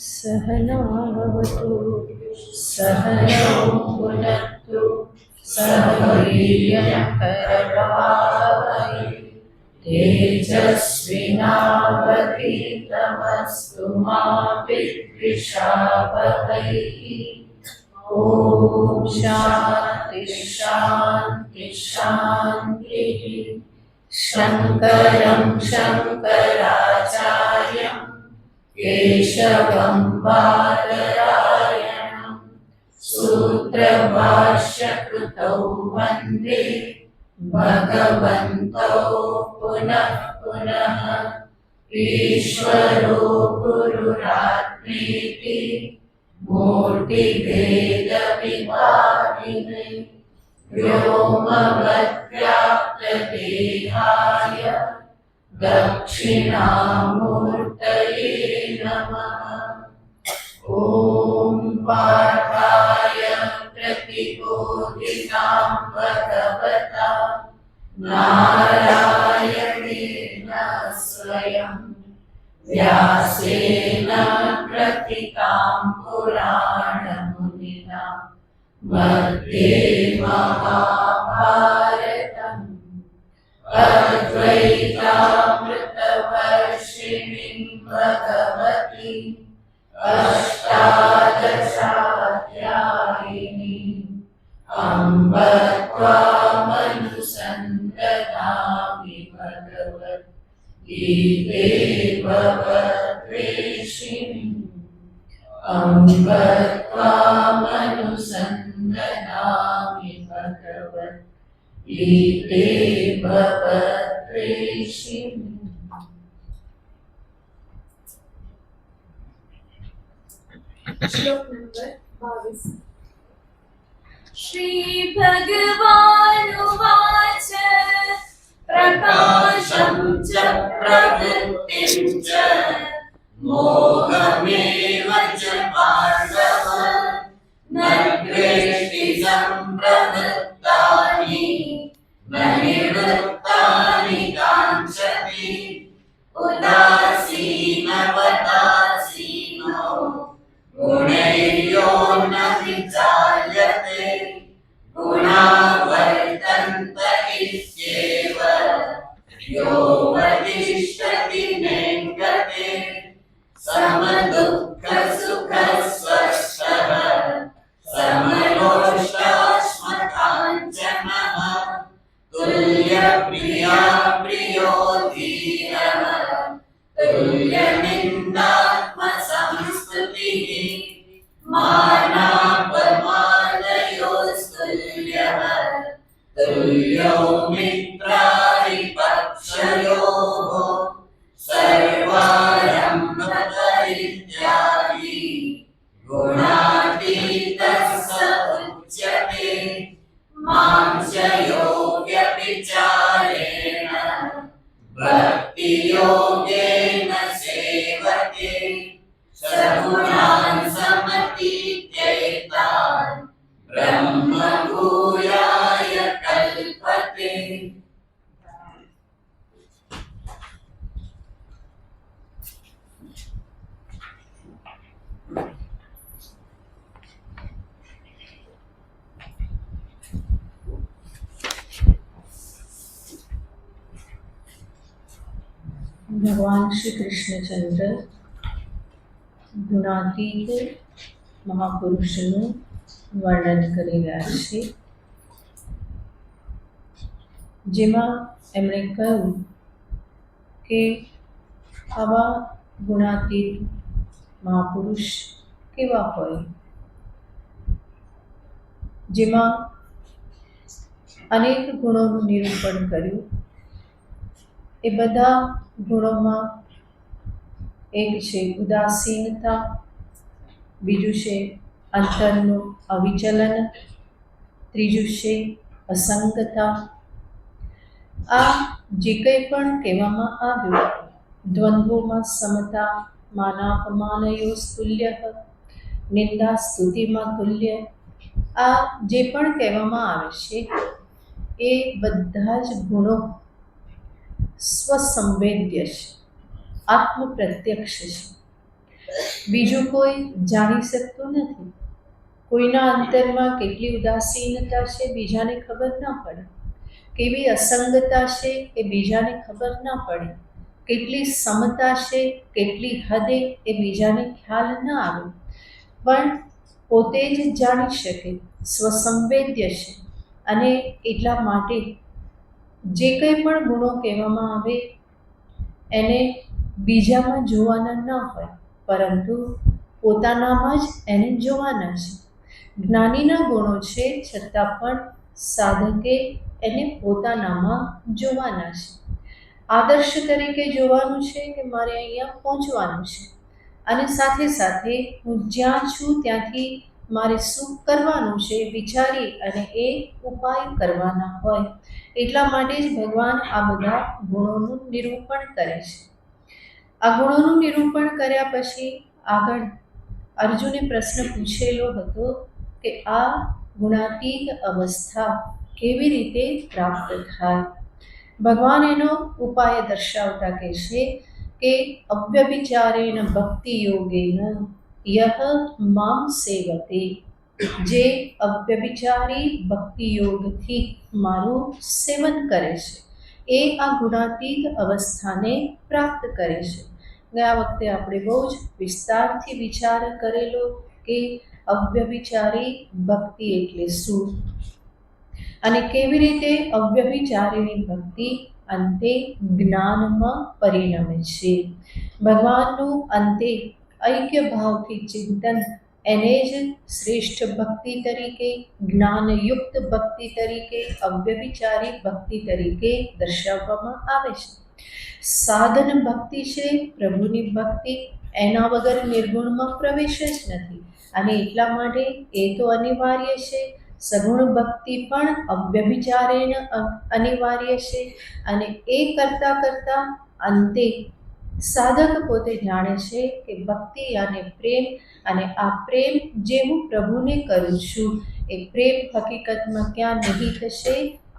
सहनावतु सहनौ भुनक्तु सह वीर्यं करवावहै तेजस्विनावधीतमस्तु मा विद्विषावहै। ॐ शान्ति शान्ति शान्तिः। शङ्करं शङ्कराचार्यं केशवं बादरायणं सूत्रभाष्यकृतौ वन्दे भगवन्तौ पुनः पुनः। ईश्वरो गुरुरात्मेति मूर्तिभेदविभागिने व्योमवद्व्याप्तदेहाय दक्षिणामूर्तये नमः। ॐ पार्थाय प्रतिबोधितां भगवता नारायणेन स्वयं व्यासेन प्रतितां पुराणमुनिना मध्ये महाभारतम् अद्वैतामृतवर्षिणीं भगवती अष्टादशाध्यायिनीम् अम्ब त्वामनुसन्दधामि भगवद्गीते भवद्वेषिणीम् अम्ब त्वामनुसन्दधामि भगवद्गीते भवद्वेषिणीम्। श्लोक नंबर 22। श्री भगवानुवाच प्रकाशं च प्रवृत्तिं च मोहमेव च पाण्डव न द्वेष्टि सम्प्रवृत्तानि न निवृत्तानि काञ्चति उदासीनवदासीनो गुणैर्यो न विचाल्यते गुणा वर्तन्त इत्येव यो वदिष्यति नेङ्गते समदुःखसुखस्वस्थः समलोष्टाश्मकाञ्चनः तुल्यप्रिया प्रियो धीरः तुल्यनिन्दात्मसंस्तुतिः मानापमानयोस्तुल्यः तुल्यो मित्रारिपक्षयोः सर्वारम्भपरित्यागी गुणातीतः स उच्यते मां च यो व्यभिचारेण भक्तियोगेन सेवते सगुणान् समतीत्यैतान् ब्रह्मभूयाय कल्पते। भगवान श्री कृष्णचंद्र ગુણાતીત મહાપુરુષનું વર્ણન કરી રહ્યા છે, જેમાં એમણે કહ્યું કે આવા ગુણાતીત મહાપુરુષ કેવા હોય, જેમાં અનેક ગુણોનું નિરૂપણ કર્યું. એ બધા ગુણોમાં એક છે ઉદાસીનતા, બીજું છે અંતરનું અવિચલન, ત્રીજું છે અસંગતા. આ જે કંઈ પણ કહેવામાં આવ્યું, દ્વંદ્વોમાં સમતા, માનાપમાનયો તુલ્ય, નિંદા સ્તુતિમાં તુલ્ય, આ જે પણ કહેવામાં આવે છે એ બધા જ ગુણો સ્વસંવેદ્ય છે. આત્મ પ્રત્યક્ષ છે. બીજું કોઈ જાણી શકતું નથી. કોઈના અંતરમાં કેટલી ઉદાસીનતા છે બીજાને ખબર ના પડે, કેવી અસંગતા છે એ બીજાને ખબર ના પડે, કેટલી સમતા છે, કેટલી હદે એ બીજાને ખ્યાલ ના આવે, પણ પોતે જ જાણી શકે, સ્વસંવેદ્ય છે. અને એટલા માટે જે કંઈ પણ ગુણો કહેવામાં આવે એને બીજામાં જોવાના ન હોય, પરંતુ પોતાનામાં જ એને જોવાના છે. જ્ઞાનીના ગુણો છે છતાં પણ સાધકે એને પોતાનામાં જોવાના છે. આદર્શ તરીકે જોવાનું છે કે મારે અહીંયા પહોંચવાનું છે, અને સાથે સાથે હું જ્યાં છું ત્યાંથી મારે શું કરવાનું છે વિચારી અને એ ઉપાય કરવાના હોય. એટલા માટે જ ભગવાન આ બધા ગુણોનું નિરૂપણ કરે છે. આ ગુણોનું નિરૂપણ કર્યા પછી આગળ અર્જુને પ્રશ્ન પૂછેલો હતો કે આ ગુણાતીત અવસ્થા કેવી રીતે પ્રાપ્ત થાય. ભગવાન એનો ઉપાય દર્શાવતા કહેશે કે અવ્યભિચારેણ ભક્તિ યોગેન યહ મામ સેવતે, જે અવ્યભિચારી ભક્તિ યોગથી મારું સેવન કરે છે એ આ ગુણાતીત અવસ્થાને પ્રાપ્ત કરે છે. ગયા વખતે આપણે બહુ જ વિસ્તારથી વિચાર કરેલો કે અવ્યભિચારી ભક્તિ એટલે શું, અને કેવી રીતે અવ્યભિચારીની ભક્તિ અંતે જ્ઞાનમાં પરિણમે છે. ભગવાનનું અંતે ઐક્ય ભાવથી ચિંતન એને જ શ્રેષ્ઠ ભક્તિ તરીકે, જ્ઞાનયુક્ત ભક્તિ તરીકે, અવ્યભિચારી ભક્તિ તરીકે દર્શાવવામાં આવે છે. સાધન ભક્તિ છે પ્રભુની ભક્તિ, એના વગર નિર્ગુણમાં પ્રવેશ જ નથી, અને એટલા માટે એ તો અનિવાર્ય છે. સગુણ ભક્તિ પણ અવ્યભિચારેણ અનિવાર્ય છે, અને એ કરતાં કરતાં અંતે સાધક પોતે જાણે છે કે ભક્તિ અને પ્રેમ, અને આ પ્રેમ જે હું પ્રભુને કરું છું એ પ્રેમ હકીકતમાં ક્યાં નિહિત છે,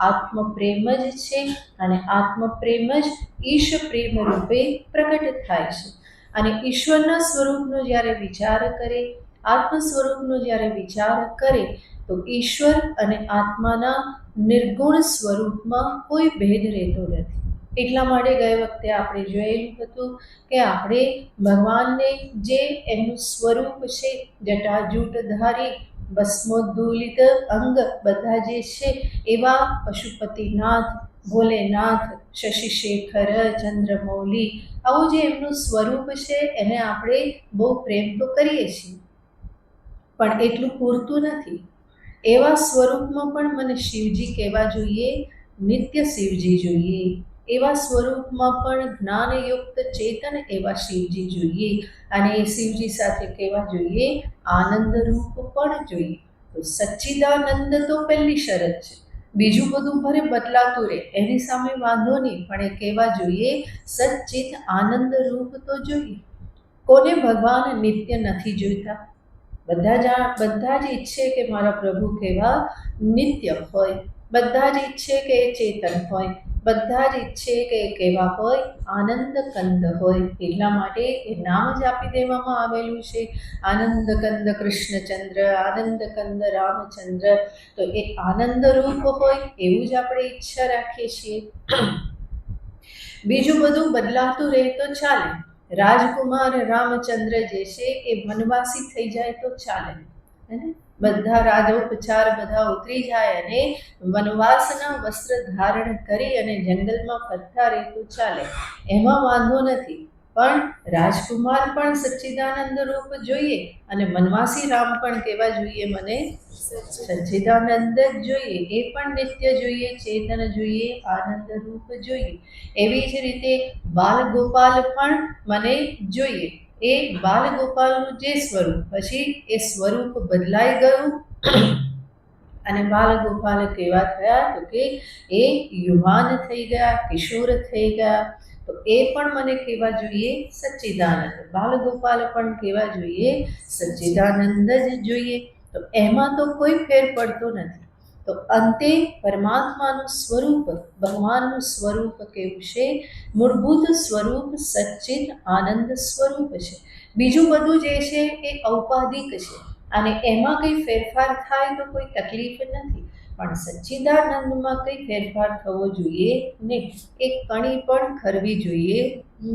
આત્મ પ્રેમ જ છે, અને આત્મ પ્રેમ જ ઈશ પ્રેમ રૂપે પ્રગટ થાય છે. અને ઈશ્વરના સ્વરૂપનો જ્યારે વિચાર કરે, આત્મ સ્વરૂપનો જ્યારે વિચાર કરે, તો ઈશ્વર અને આત્માના નિર્ગુણ સ્વરૂપમાં કોઈ ભેદ રહેતો નથી. એટલા માટે ગઈ વખતે આપણે જોયેલું હતું કે આપણે ભગવાનને જે એમનું સ્વરૂપ છે, જટાજૂટધારી ભસ્મોદ્દુલિત અંગ બધા જે છે એવા પશુપતિનાથ, ભોલેનાથ, શશિશેખર, ચંદ્રમૌલી, આવું જે એમનું સ્વરૂપ છે એને આપણે બહુ પ્રેમ તો કરીએ છીએ, પણ એટલું પૂરતું નથી. એવા સ્વરૂપમાં પણ મને શિવજી કહેવા જોઈએ, નિત્ય શિવજી જોઈએ. એવા સ્વરૂપમાં પણ જ્ઞાનયુક્ત ચેતન એવા શિવજી જોઈએ, અને એ શિવજી સાથે કહેવા જોઈએ આનંદરૂપ પણ જોઈએ. તો સચ્ચિદાનંદ તો પહેલી શરત છે, બીજું બધું ભલે બદલાતું રહે એની સામે વાંધો નહીં, પણ એ કહેવા જોઈએ સચ્ચિત આનંદ રૂપ તો જોઈએ. કોને ભગવાન નિત્ય નથી જોઈતા? બધા જ ઈચ્છે કે મારા પ્રભુ કેવા નિત્ય હોય, બધા જ ઈચ્છે કે એ ચેતન હોય, બધા જ ઈચ્છે કે એ કેવા હોય, આનંદ કંદ હોય. એટલા માટે એ નામ જ આપી દેવામાં આવેલું છે, આનંદ કંદ કૃષ્ણચંદ્ર, આનંદ કંદ રામચંદ્ર. તો એ આનંદ રૂપ હોય એવું જ આપણે ઈચ્છા રાખીએ છીએ. બીજું બધું બદલાતું રહે તો ચાલે. રાજકુમાર રામચંદ્ર જે છે એ વનવાસી થઈ જાય તો ચાલે, બધા રાજોપચાર બધા ઉતરી જાય અને વનવાસના વસ્ત્ર ધારણ કરી અને જંગલમાં ફરતા રહે તો ચાલે, એમાં વાંધો નથી. પણ રાજકુમાર પણ સચ્ચિદાનંદ રૂપ જોઈએ, અને વનવાસી રામ પણ કેવા જોઈએ? મને સચ્ચિદાનંદ જ જોઈએ. એ પણ નિત્ય જોઈએ, ચેતન જોઈએ, આનંદ રૂપ જોઈએ. એવી જ રીતે બાલ ગોપાલ પણ મને જોઈએ. એ બાલ ગોપાલનું જે સ્વરૂપ, પછી એ સ્વરૂપ બદલાઈ ગયું અને બાલ ગોપાલ કેવા થયા? તો કે એ યુવાન થઈ ગયા, કિશોર થઈ ગયા. તો એ પણ મને કહેવા જોઈએ સચ્ચિદાનંદ. બાલ ગોપાલ પણ કહેવા જોઈએ સચ્ચિદાનંદ જ જોઈએ. તો એમાં તો કોઈ ફેર પડતો નથી. તો અંતે પરમાત્માનું સ્વરૂપ, ભગવાનનું સ્વરૂપ કેવું છે? મૂળભૂત સ્વરૂપ સચ્ચિત આનંદ સ્વરૂપ છે. બીજું બધું જે છે એ ઔપાધિક છે અને એમાં કંઈ ફેરફાર થાય તો કોઈ તકલીફ નથી, પણ સચ્ચિદાનંદમાં કંઈ ફેરફાર થવો જોઈએ નહીં, એક કણી પણ ખરવી જોઈએ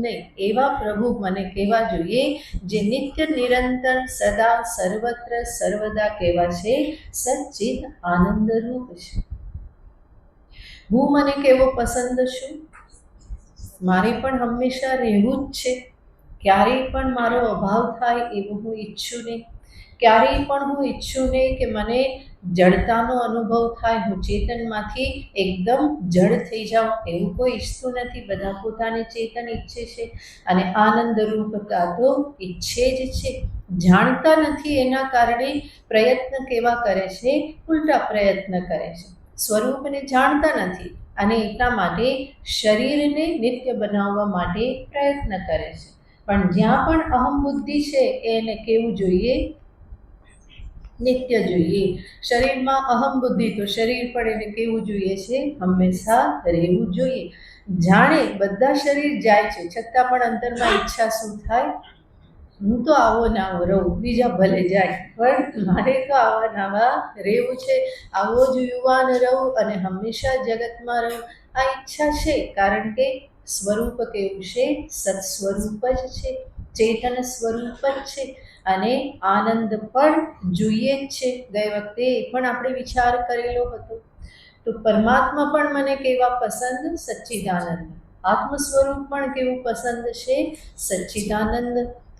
નહીં. એવા પ્રભુ મને કહેવા જોઈએ જે નિત્ય નિરંતર સદા સર્વત્ર સર્વદા કહેવા છે સચ્ચિદ આનંદરૂપ છે. હું મને કેવો પસંદ છું? મારે પણ હંમેશા રહેવું જ છે. ક્યારેય પણ મારો અભાવ થાય એવું હું ઈચ્છું નહીં. ક્યારેય પણ હું ઈચ્છું નહીં કે મને જડતાનો અનુભવ થાય, હું ચેતનમાંથી એકદમ જડ થઈ જાઉં, એવું કોઈ ઈચ્છતું નથી. બધા પોતાને ચેતન ઈચ્છે છે અને આનંદરૂપતા તો ઈચ્છે જ છે. જાણતા નથી એના કારણે પ્રયત્ન કેવા કરે છે? ઉલટા પ્રયત્ન કરે છે. સ્વરૂપને જાણતા નથી અને એટલા માટે શરીરને નિત્ય બનાવવા માટે પ્રયત્ન કરે છે. પણ જ્યાં પણ અહમ બુદ્ધિ છે એને કેવું જોઈએ? નિત્ય જોઈએ. શરીરમાં અહમ બુદ્ધિ તો શરીર પણ એને કેવું જોઈએ છે? હંમેશા રહેવું જોઈએ. જાણે બધા શરીર જાય છે છતાં પણ અંતરમાં ઈચ્છા શું થાય? હું તો આવો ને આવો રહું, બીજા ભલે જાય, પણ મારે તો આવા નાવા રહેવું છે, આવો જ યુવાન રહું અને હંમેશા જગતમાં રહું. આ ઈચ્છા છે કારણ કે સ્વરૂપ કેવું છે? સત્સ્વરૂપ જ છે, ચેતન સ્વરૂપ જ છે અને આનંદ પણ જોઈએ જ છે. ગઈ વખતે એ પણ આપણે વિચાર કરેલો હતો. તો પરમાત્મા પણ મને કેવા પસંદ? સચ્ચિદાનંદ. આત્મ સ્વરૂપ પણ કેવું પસંદ છે? સચ્ચિદાનંદ.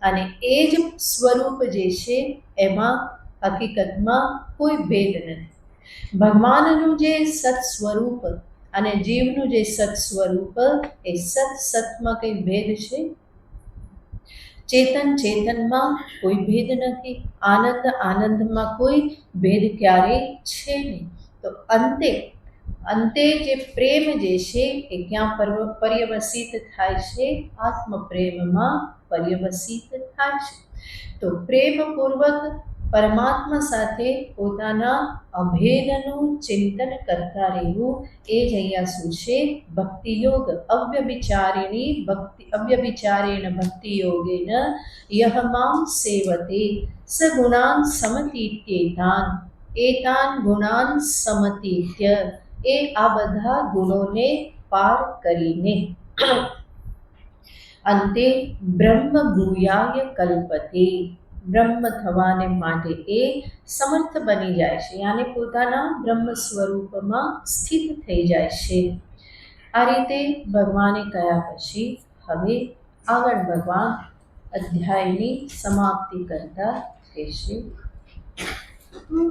અને એ જ સ્વરૂપ જે છે એમાં હકીકતમાં કોઈ ભેદ નથી. ભગવાનનું જે સત સ્વરૂપ અને જીવનું જે સત સ્વરૂપ, એ સતમાં કંઈ ભેદ છે? ચેતન ચેતનમાં કોઈ ભેદ નથી, આનંદ આનંદમાં કોઈ ભેદ ક્યારેય છે નહીં. તો અંતે જે પ્રેમ જે છે એ ક્યાં પર્યવસિત થાય છે? આત્મ પ્રેમમાં પર્યવસિત થાય છે. તો પ્રેમપૂર્વક પરમાત્મા સાથે પોતાના અભેદનું ચિંતન કરતા રહેવું, એ જ અહીંયા શું છે? ભક્તિ યોગ. અવ્યભિચારેણ ભક્તિ યોગેન યહ મામ સેવતે સ ગુણાન સમતીત્યેતાન એતાન ગુણાન સમતીત્ય. એ આ બધા ગુણોને પાર કરીને અંતે બ્રહ્મ ભૂયાય કલ્પતે, બ્રહ્મ થવાને માટે એ સમર્થ બની જાય છે, યાને પોતાના બ્રહ્મ સ્વરૂપમાં સ્થિત થઈ જાય છે. આ રીતે ભગવાને કહ્યા પછી હવે આગળ ભગવાન અધ્યાયની સમાપ્તિ કરતા કહેશે.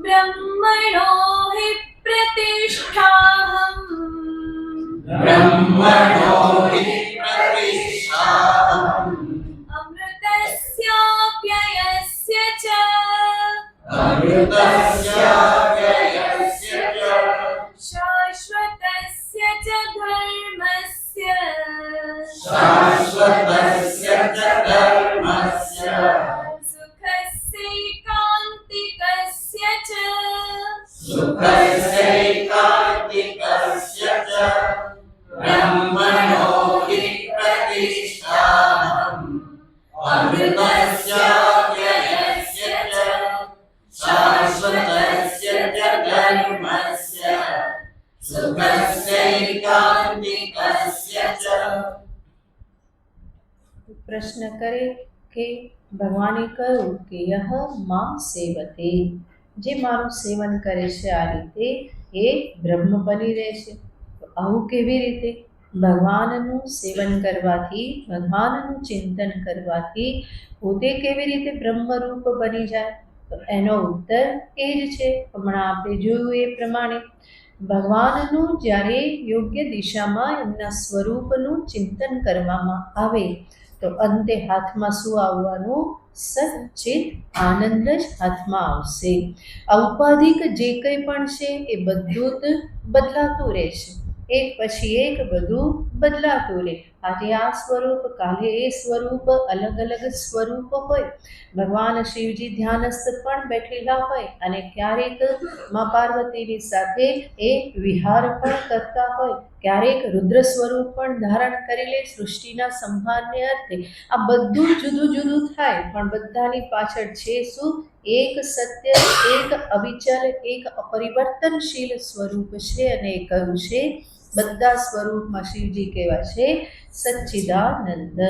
બ્રહ્મણો હિ પ્રતિષ્ઠાહમ બ્રહ્મણો હિ પ્રતિષ્ઠાહમ અમૃતસ્યાપ્યયસ્ય ચ અમૃતસ્યાપ્યયસ્ય ચ શાશ્વતસ્ય ચ ધર્મસ્ય શાશ્વતસ્ય ચ ધર્મસ્ય સુખસ્યૈકાન્તિકસ્ય ચ સુખસ્યૈકાન્તિકસ્ય ચ બ્રહ્મણો હિ પ્રતિષ્ઠાહમ અમૃતસ્યાપ્યયસ્ય ચ શાશ્વતસ્ય ચ ધર્મસ્ય સુખસ્યૈકાન્તિકસ્ય ચ. પ્રશ્ન કરે કે ભગવાને કહ્યું કે યહ મામ સેવતે, જે મારું સેવન કરે છે આ રીતે એ બ્રહ્મ બની રહે છે. તો આવું કેવી રીતે? ભગવાનનું સેવન કરવાથી, ભગવાનનું ચિંતન કરવાથી પોતે કેવી રીતે બ્રહ્મરૂપ બની જાય? તો એનો ઉત્તર એ જ છે, હમણાં આપણે જોયું એ પ્રમાણે ભગવાનનું જ્યારે યોગ્ય દિશામાં એમના સ્વરૂપનું ચિંતન કરવામાં આવે તો અંતે હાથમાં શું આવવાનું? સચ્ચિત આનંદ જ હાથમાં આવશે. ઔપાધિક જે કંઈ પણ છે એ બધું જ બદલાતું રહેશે, એક પછી એક બધું બદલાતું રહે. આજે આ સ્વરૂપ, કાલે એ સ્વરૂપ, અલગ અલગ સ્વરૂપ હોય. ભગવાન શિવજી ધ્યાનસ્થ પણ બેઠેલા હોય અને ક્યારેક મા પાર્વતીની સાથે એ વિહાર પણ કરતા હોય, ક્યારેક રુદ્ર સ્વરૂપ પણ ધારણ કરી લે સૃષ્ટિના સંહારને અર્થે. આ બધું જુદું જુદું થાય પણ બધાની પાછળ છે શું? એક સત્ય, એક અવિચલ, એક અપરિવર્તનશીલ સ્વરૂપ છે. અને એ કયું છે? બધા સ્વરૂપમાં શિવજી કેવા છે? સચ્ચિદાનંદ.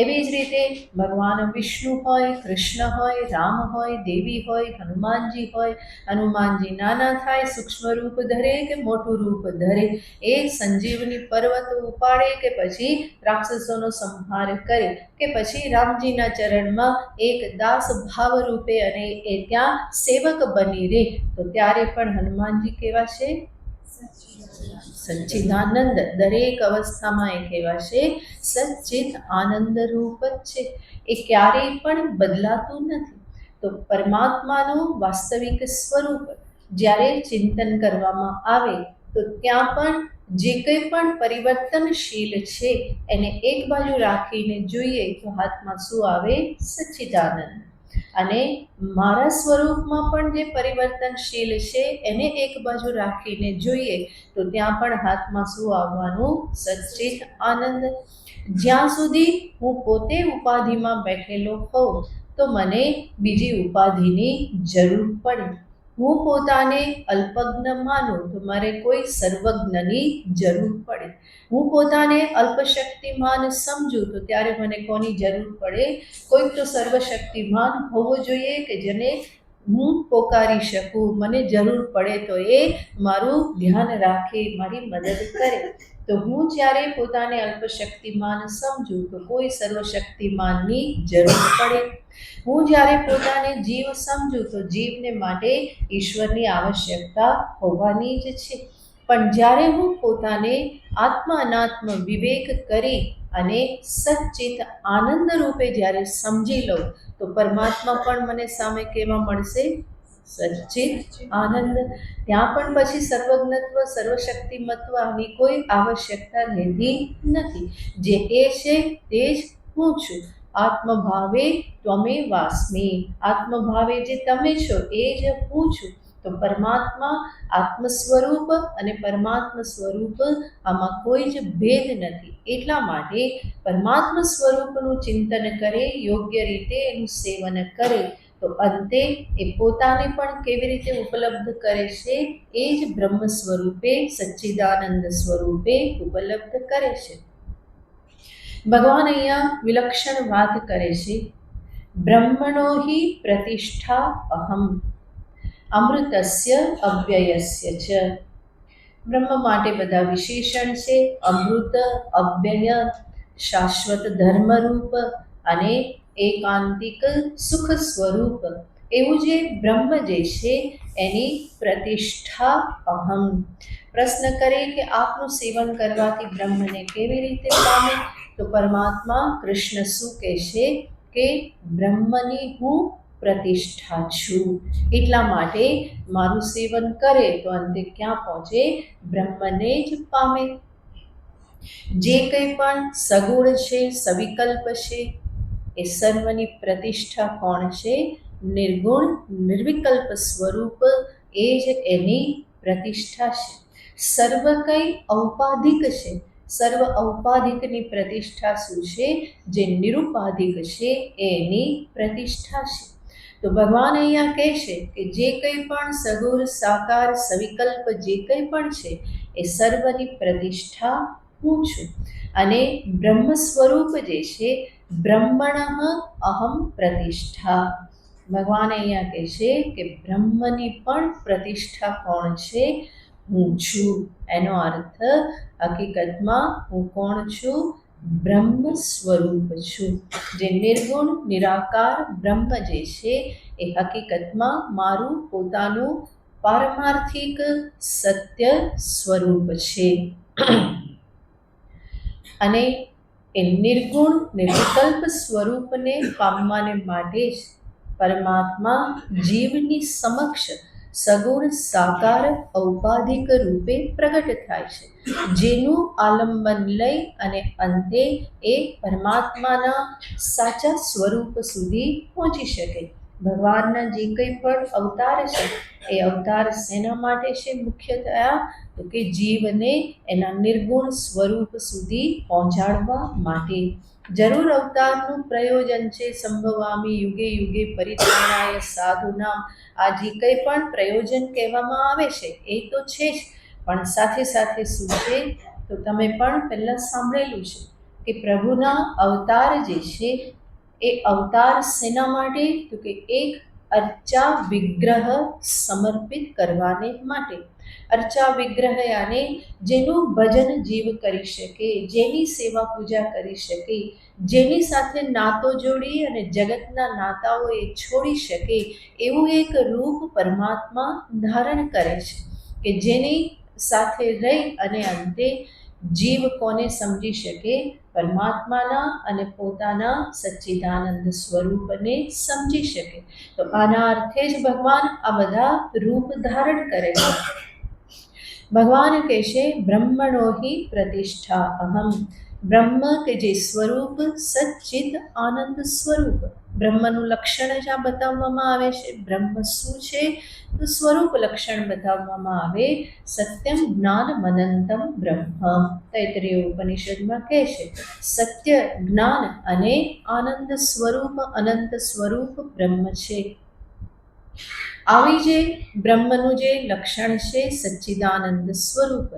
એવી જ રીતે ભગવાન વિષ્ણુ હોય, કૃષ્ણ હોય, રામ હોય, દેવી હોય, હનુમાનજી હોય. હનુમાનજી નાના થાય, સૂક્ષ્મ રૂપ ધરે કે મોટું રૂપ ધરે, એ સંજીવની પર્વત ઉપાડે કે પછી રાક્ષસોનો સંહાર કરે કે પછી રામજીના ચરણમાં એક દાસ ભાવ રૂપે અને એ ત્યાં સેવક બની રહે, તો ત્યારે પણ હનુમાનજી કેવા છે? સચ્ચિદાનંદ. દરેક અવસ્થામાં એ કેવા છે? સચ્ચિત આનંદ રૂપ જ છે. એ ક્યારેય પણ બદલાતું નથી. તો પરમાત્માનું વાસ્તવિક સ્વરૂપ જ્યારે ચિંતન કરવામાં આવે તો ત્યાં પણ જે કંઈ પણ પરિવર્તનશીલ છે એને એક બાજુ રાખીને જોઈએ તો હાથમાં શું આવે? સચ્ચિદાનંદ. અને મારા સ્વરૂપમાં પણ જે પરિવર્તનશીલ છે એને એક બાજુ રાખીને જોઈએ તો ત્યાં પણ હાથમાં શું આવવાનું? સચ્ચિત આનંદ. જ્યાં સુધી હું પોતે ઉપાધિમાં બેઠેલો હોઉં તો મને બીજી ઉપાધિની જરૂર પડે. હું પોતાને અલ્પજ્ઞ માનું તો મારે કોઈ સર્વજ્ઞની જરૂર પડે. હું પોતાને અલ્પશક્તિમાન સમજું તો ત્યારે મને કોની જરૂર પડે? કોઈક તો સર્વશક્તિમાન હોવો જોઈએ કે જેને હું પોકારી શકું, મને જરૂર પડે તો એ મારું ધ્યાન રાખે, મારી મદદ કરે. તો હું જ્યારે પોતાને અલ્પશક્તિમાન સમજું તો કોઈ સર્વશક્તિમાનની જરૂર પડે. હું જ્યારે પોતાને જીવ સમજું તો જીવને માટે ઈશ્વરની આવશ્યકતા હોવાની જ છે. પણ જ્યારે હું પોતાને આત્મ અનાત્મ વિવેક કરી અને સચ્ચિત આનંદ રૂપે જ્યારે સમજી લઉં તો પરમાત્મા પણ મને સામે કેવા મળશે? સચ્ચિત આનંદ. ત્યાં પણ પછી સર્વજ્ઞત્વ, સર્વશક્તિમત્વ આની કોઈ આવશ્યકતા રહેતી નથી. જે એ છે તે જ હું છું. આત્મભાવે ત્વમેવાસ્મિ. આત્મભાવે જે તમે છો એ જ હું છું. તો પરમાત્મા આત્મ સ્વરૂપ અને પરમાત્મા સ્વરૂપ આમાં કોઈ જ ભેદ નથી. એટલા માટે પરમાત્મા સ્વરૂપનું ચિંતન કરે, યોગ્ય રીતે એનું સેવન કરે તો અંતે એ પોતાને પણ કેવી રીતે ઉપલબ્ધ કરે છે? એ જ બ્રહ્મ સ્વરૂપે, સચ્ચિદાનંદ સ્વરૂપે ઉપલબ્ધ કરે છે. ભગવાન અહીંયા વિલક્ષણ વાત કરે છે. બ્રહ્મણો હિ પ્રતિષ્ઠા અહમ અમૃતસ્ય અવ્યયસ્ય ચ. બ્રહ્મ માટે બધા વિશેષણ છે. અમૃત, અવ્યય, શાશ્વત ધર્મરૂપ અને એકાંતિક સુખ સ્વરૂપ. એવું જે બ્રહ્મ જે છે એની પ્રતિષ્ઠા અહમ. પ્રશ્ન કરે કે આપનું સેવન કરવાથી બ્રહ્મને કેવી રીતે પામે? તો પરમાત્મા કૃષ્ણ શું કહેશે કે બ્રહ્મની હું પ્રતિષ્ઠા છું. એટલા માટે મારું સેવન કરે તો અંતે ક્યાં પહોંચે? બ્રહ્મને જ પામે. જે કંઈ પણ સગુણ છે, સવિકલ્પ છે, એ સર્વની પ્રતિષ્ઠા કોણ છે? નિર્ગુણ નિર્વિકલ્પ સ્વરૂપ, એ જ એની પ્રતિષ્ઠા છે. સર્વ કંઈ ઔપાધિક છે. સર્વ ઔપાધિકની પ્રતિષ્ઠા શું છે? જે નિરુપાધિક છે એની પ્રતિષ્ઠા છે. તો ભગવાન અહીંયા કહેશે કે જે કંઈ પણ સગુણ, સાકાર, સવિકલ્પ જે કંઈ પણ છે એ સર્વની પ્રતિષ્ઠા હું છું. અને બ્રહ્મ સ્વરૂપ જે છે, બ્રહ્મણ અહમ પ્રતિષ્ઠા. ભગવાન અહીંયા કહેશે કે બ્રહ્મની પણ પ્રતિષ્ઠા કોણ છે? હું છું. એનો અર્થ હકીકતમાં હું કોણ છું? બ્રહ્મ સ્વરૂપ છું. જે નિર્ગુણ નિરાકાર બ્રહ્મ જે છે એ હકીકતમાં મારું પોતાનું પારમાર્થિક સત્ય સ્વરૂપ છે. અને એ નિર્ગુણ નિર્વિકલ્પ સ્વરૂપને પામવાને માટે જ પરમાત્મા જીવની સમક્ષ સગુણ સાકાર ઔપાધિક રૂપે પ્રગટ થાય છે, જેનું આલંબન લઈ અને અંતે એ પરમાત્માના સાચા સ્વરૂપ સુધી પહોંચી શકે. ભગવાનના જે કંઈ પણ અવતાર છે એ અવતાર શેના માટે છે? મુખ્યતયા તો કે જીવને એના નિર્ગુણ સ્વરૂપ સુધી પહોંચાડવા માટે. જરૂર અવતારનું પ્રયોજન છે સંભવામી યુગે યુગે પરિત્રાણાય સાધુનામ. આ જે કંઈ પણ પ્રયોજન કહેવામાં આવે છે એ તો છે જ, પણ સાથે સાથે શું છે તો તમે પણ પહેલાં સાંભળેલું છે કે પ્રભુના અવતાર જે છે એ અવતાર શેના માટે? તો કે એક અર્ચા વિગ્રહ સમર્પિત કરવાને માટે. અર્ચા વિગ્રહ યાને જેનું ભજન જીવ કરી શકે, જેની સેવા પૂજા કરી શકે, જેની સાથે નાતો જોડી અને જગતના નાતાઓ એ છોડી શકે એવું એક રૂપ પરમાત્મા ધારણ કરે છે કે જેની સાથે રહી અને અંતે જીવ કોને સમજી શકે? પરમાત્માના અને પોતાના સચ્ચિદાનંદ સ્વરૂપને સમજી શકે. તો આના અર્થે જ ભગવાન આ બધા રૂપ ધારણ કરે છે. ભગવાન કહેશે બ્રહ્મણો હિ પ્રતિષ્ઠા અહમ. બ્રહ્મ કે જે સ્વરૂપ સચ્ચિદ આનંદ સ્વરૂપ, બ્રહ્મનું લક્ષણ જ આ બતાવવામાં આવે છે. બ્રહ્મ શું છે? તો સ્વરૂપ લક્ષણ બતાવવામાં આવે. સત્યમ જ્ઞાન અનંતમ બ્રહ્મ. તૈત્તરીય ઉપનિષદમાં કહે છે સત્ય, જ્ઞાન અને આનંદ સ્વરૂપ, અનંત સ્વરૂપ બ્રહ્મ છે. આવી જે બ્રહ્મનું જે લક્ષણ છે સચ્ચિદાનંદ સ્વરૂપ,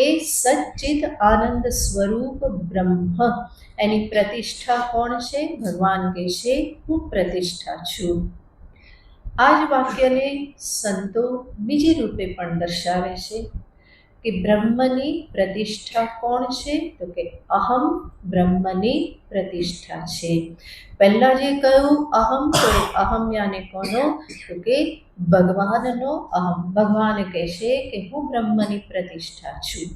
એ સચ્ચિદ આનંદ સ્વરૂપ બ્રહ્મ, એની પ્રતિષ્ઠા કોણ છે? ભગવાન કહે છે હું પ્રતિષ્ઠા છું. આ જ વાક્યને સંતો બીજી રૂપે પણ દર્શાવે છે કે બ્રહ્મની પ્રતિષ્ઠા કોણ છે? તો કે અહમ બ્રહ્મની પ્રતિષ્ઠા છે. પહેલા જે કહ્યું અહમ, તો અહમ યાને કોનો? તો કે ભગવાનનો અહમ. ભગવાન કહે છે કે હું બ્રહ્મની પ્રતિષ્ઠા છું.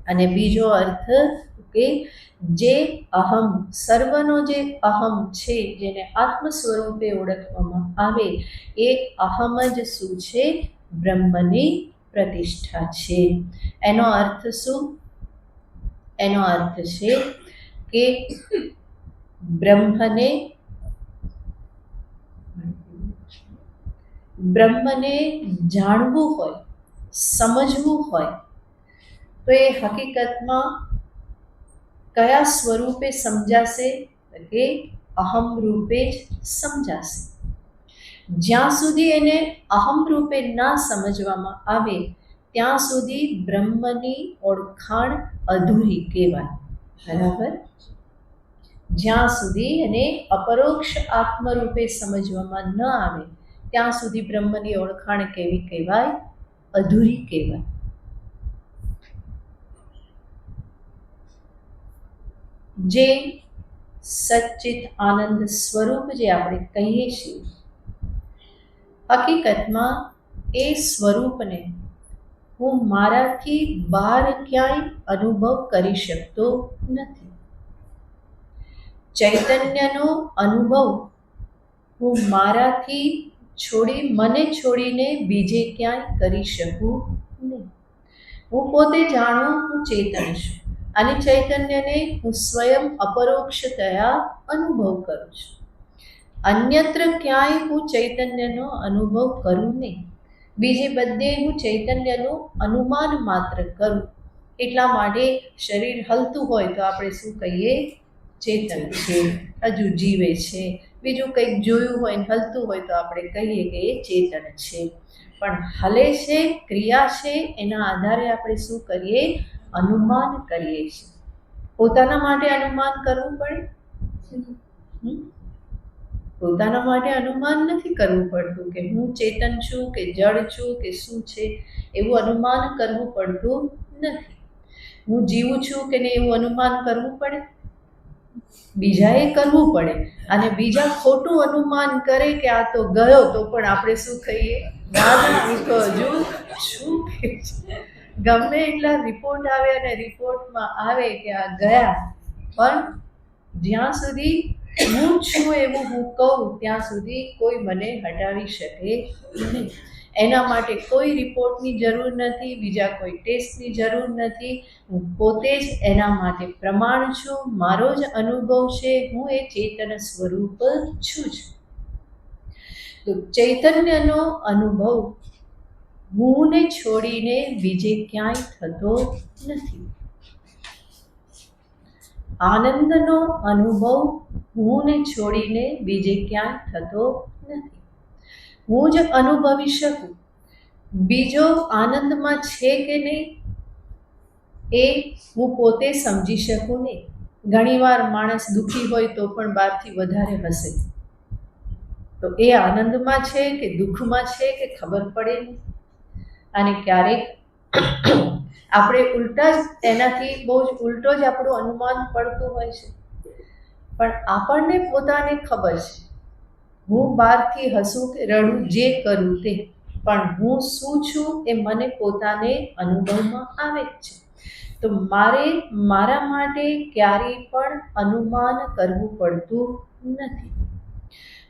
અને બીજો અર્થ કે જે અહમ, સર્વનો જે અહમ છે, જેને આત્મ સ્વરૂપે ઓળખવામાં આવે, એ અહમ જ શું છે? બ્રહ્મની પ્રતિષ્ઠા છે. એનો અર્થ શું? એનો અર્થ છે કે બ્રહ્મને જાણવું હોય, સમજવું હોય તો એ હકીકતમાં કયા સ્વરૂપે સમજાશે? કે અહમ રૂપે જ સમજાશે. જ્યાં સુધી એને અહમ રૂપે ના સમજવામાં આવે ત્યાં સુધી બ્રહ્મની ઓળખાણ અધૂરી કહેવાય. બરાબર? જ્યાં સુધી એને અપરોક્ષ આત્મરૂપે સમજવામાં ન આવે ત્યાં સુધી બ્રહ્મની ઓળખાણ કેવી કહેવાય? અધૂરી કહેવાય. જે સચ્ચિત આનંદ સ્વરૂપ જે આપણે કહીએ છીએ, હકીકતમાં એ સ્વરૂપને હું મારાથી બહાર ક્યાંય અનુભવ કરી શકતો નથી. ચૈતન્યનો અનુભવ હું મારાથી છોડી, મને છોડીને બીજે ક્યાંય કરી શકું નહીં. હું પોતે જાણું હું ચેતન છું અને ચૈતન્યને હું સ્વયં અપરોક્ષતયા અનુભવ કરું છું. અન્યત્ર ક્યાંય હું ચૈતન્યનો અનુભવ કરું નહીં. બીજે બધે હું ચૈતન્યનું અનુમાન માત્ર કરું. એટલા માટે શરીર હલતું હોય તો આપણે શું કહીએ? ચેતન છે, હજુ જીવે છે. બીજું કંઈક જોયું હોય ને હલતું હોય તો આપણે કહીએ કે એ ચેતન છે. પણ હલે છે, ક્રિયા છે, એના આધારે આપણે શું કરીએ? અનુમાન કરીએ છીએ. પોતાના માટે અનુમાન કરવું પડે? પોતાના માટે અનુમાન નથી કરવું પડતું કે હું ચેતન છું કે જડ છું કે શું છે, એવું અનુમાન કરવું પડતું નથી. હું જીવું છું કે નહીં એવું અનુમાન કરવું પડે? બીજાએ કરવું પડે. અને બીજા ખોટું અનુમાન કરે કે આ તો ગયો, તો પણ આપણે શું કહીએ? ના ના, હું તો હજુ શું કે છે. ગમે એટલા રિપોર્ટ આવે અને રિપોર્ટમાં આવે કે આ ગયા, પણ જ્યાં સુધી હું છું એવું હું કહું ત્યાં સુધી કોઈ મને હટાવી શકે નહીં. એના માટે કોઈ રિપોર્ટની જરૂર નથી, બીજા કોઈ ટેસ્ટની જરૂર નથી. હું પોતે જ એના માટે પ્રમાણ છું. મારો જ અનુભવ છે. હું એ ચેતન સ્વરૂપ છું જ. તો ચૈતન્યનો અનુભવ હુંને છોડીને બીજે ક્યાંય થતો નથી. આનંદનો અનુભવ હુંને છોડીને બીજે ક્યાંય થતો નથી. હું જ અનુભવી શકું. બીજો આનંદમાં છે કે નહીં એ હું પોતે સમજી શકું નહીં. ઘણીવાર માણસ દુઃખી હોય તો પણ બહારથી વધારે હસે, તો એ આનંદમાં છે કે દુઃખમાં છે કે ખબર પડે નહીં. અને ક્યારેક આપણે ઉલટા જ એનાથી બહુ જ ઉલટો જ આપણું અનુમાન પડતું હોય છે. પણ આપણને પોતાને ખબર છે, હું બહારથી હસું કે રડું જે કરું તે, પણ હું શું છું એ મને પોતાને અનુભવમાં આવે જ છે. તો મારે મારા માટે ક્યારેય પણ અનુમાન કરવું પડતું નથી.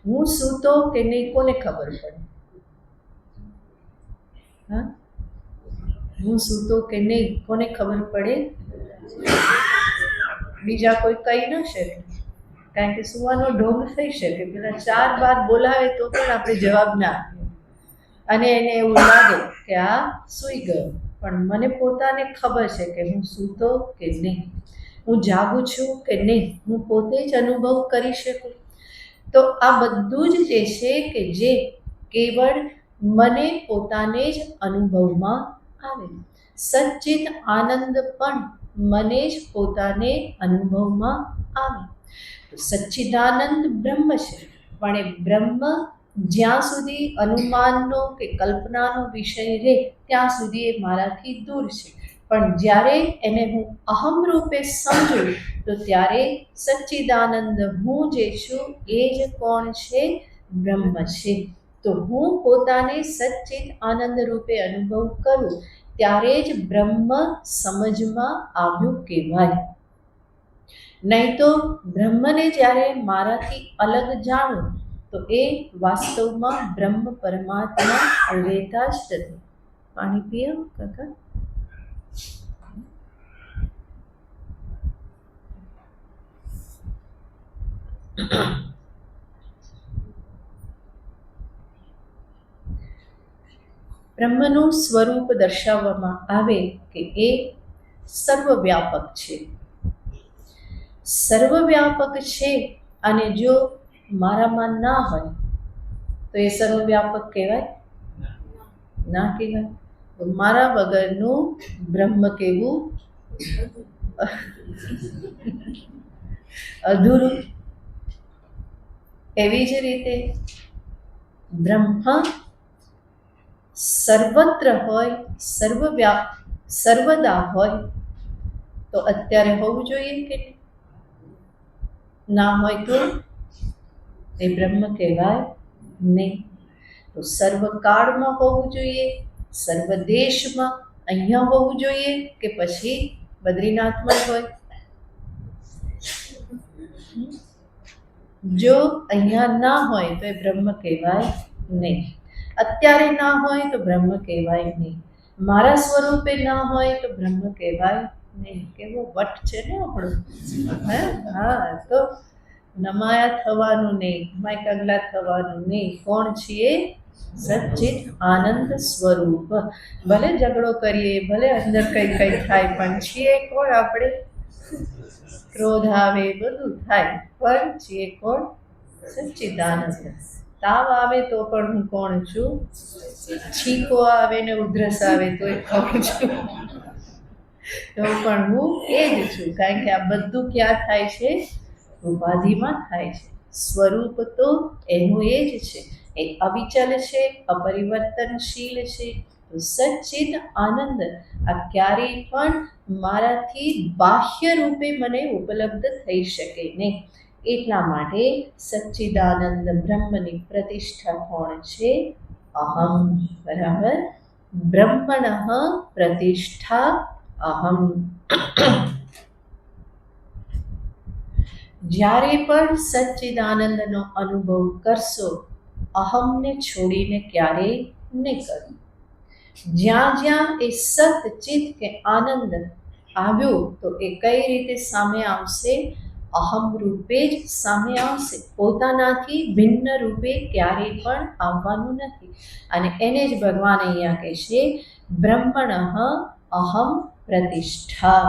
હું સૂતો કે નહીં કોને ખબર પડે? હા, હું સૂતો કે નહીં કોને ખબર પડે? બીજા કોઈ કહી ન શકે, કારણ કે સુવાનો ઢોંગ થઈ શકે. પેલા 4 વાર બોલાવે તો પણ આપણે જવાબ ના આપીએ અને એને એવું લાગે કે આ સૂઈ ગયો. પણ મને પોતાને ખબર છે કે હું સૂતો કે નહીં, હું જાગું છું કે નહીં, હું પોતે જ અનુભવ કરી શકું. તો આ બધું જ જે છે કે જે કેવળ મને પોતાને જ અનુભવમાં આવે. સચ્ચિત આનંદ પણ મને જ પોતાને અનુભવમાં આવે. તો સચ્ચિદાનંદ બ્રહ્મ છે, પણ એ બ્રહ્મ જ્યાં સુધી અનુમાનનો કે કલ્પનાનો વિષય રહે ત્યાં સુધી એ મારાથી દૂર છે. પણ જ્યારે એને હું અહમ રૂપે સમજું તો ત્યારે સચ્ચિદાનંદ હું જે છું એ જ કોણ છે? બ્રહ્મ છે. તો હું પોતાને સચ્ચિત આનંદ રૂપે અનુભવ કરું ત્યારે જ બ્રહ્મ સમજમાં આવ્યું કહેવાય. નહીં તો બ્રહ્મને જ્યારે મારાથી અલગ જાણું તો એ વાસ્તવમાં બ્રહ્મ પરમાત્મા રહેતા જ નથી. પાણી પીઓ કાકા. બ્રહ્મનું સ્વરૂપ દર્શાવવામાં આવે કે એ સર્વવ્યાપક છે. સર્વવ્યાપક છે અને જો મારામાં ના હોય તો એ સર્વવ્યાપક કહેવાય? ના કહેવાય. તો મારા વગરનું બ્રહ્મ કેવું? અધૂરું. એવી જ રીતે બ્રહ્મ સર્વત્ર હોય, સર્વદા હોય તો અત્યારે હોવું જોઈએ કે ના હોય તો એ બ્રહ્મ કહેવાય નહીં. તો સર્વકાળમાં હોવું જોઈએ, સર્વદેશમાં, અહીંયા હોવું જોઈએ કે પછી બદ્રીનાથમાં જ હોય? જો અહીંયા ના હોય તો એ બ્રહ્મ કહેવાય નહીં. અત્યારે ના હોય તો બ્રહ્મ કહેવાય નહીં. મારા સ્વરૂપે ના હોય તો બ્રહ્મ કહેવાય નહીં. કેવો વટ છે ને આપણો! હા, તો નમાયા થવાનું નહીં, નમાય કગલા થવાનું નહીં. કોણ છીએ? સચ્ચિત આનંદ સ્વરૂપ. ભલે ઝઘડો કરીએ, ભલે અંદર કંઈ કંઈ થાય, પણ છીએ કોણ આપણે? ક્રોધ આવે, બધું થાય, પણ છીએ કોણ? સચ્ચિદાનંદ. તાવ આવે તો પણ હું કોણ છું? છીકો આવે ને ઉધરસ આવે તો એ કોણ છું? તો પણ હું એ જ છું. કારણ કે આ બધું ક્યાં થાય છે? ઉપાધિમાં થાય છે. સ્વરૂપ તો એનું એ જ છે. એ અવિચલ છે, અપરિવર્તનશીલ છે. તો સચ્ચિદ આનંદ આ ક્યારેય પણ મારાથી બાહ્ય રૂપે મને ઉપલબ્ધ થઈ શકે નહીં. એટલા માટે સચ્ચિદાનંદ બ્રહ્મની પ્રતિષ્ઠા કોણ છે? અહમ. બરાબર. બ્રહ્મણઃ પ્રતિષ્ઠા અહમ. જ્યારે પણ સચ્ચિદાનંદનો અનુભવ કરશો, અહમને છોડીને ક્યારેય નહીં કરવું. જ્યાં જ્યાં એ સત ચિત્ત કે આનંદ આવ્યો તો એ કઈ રીતે સામે આવશે? અહમ રૂપે જ સામે આવશે. પોતાનાથી ભિન્ન રૂપે ક્યારેય પણ આવવાનું નથી. અને એને જ ભગવાન અહીંયા કહે છે બ્રહ્મણઃ અહમ પ્રતિષ્ઠા.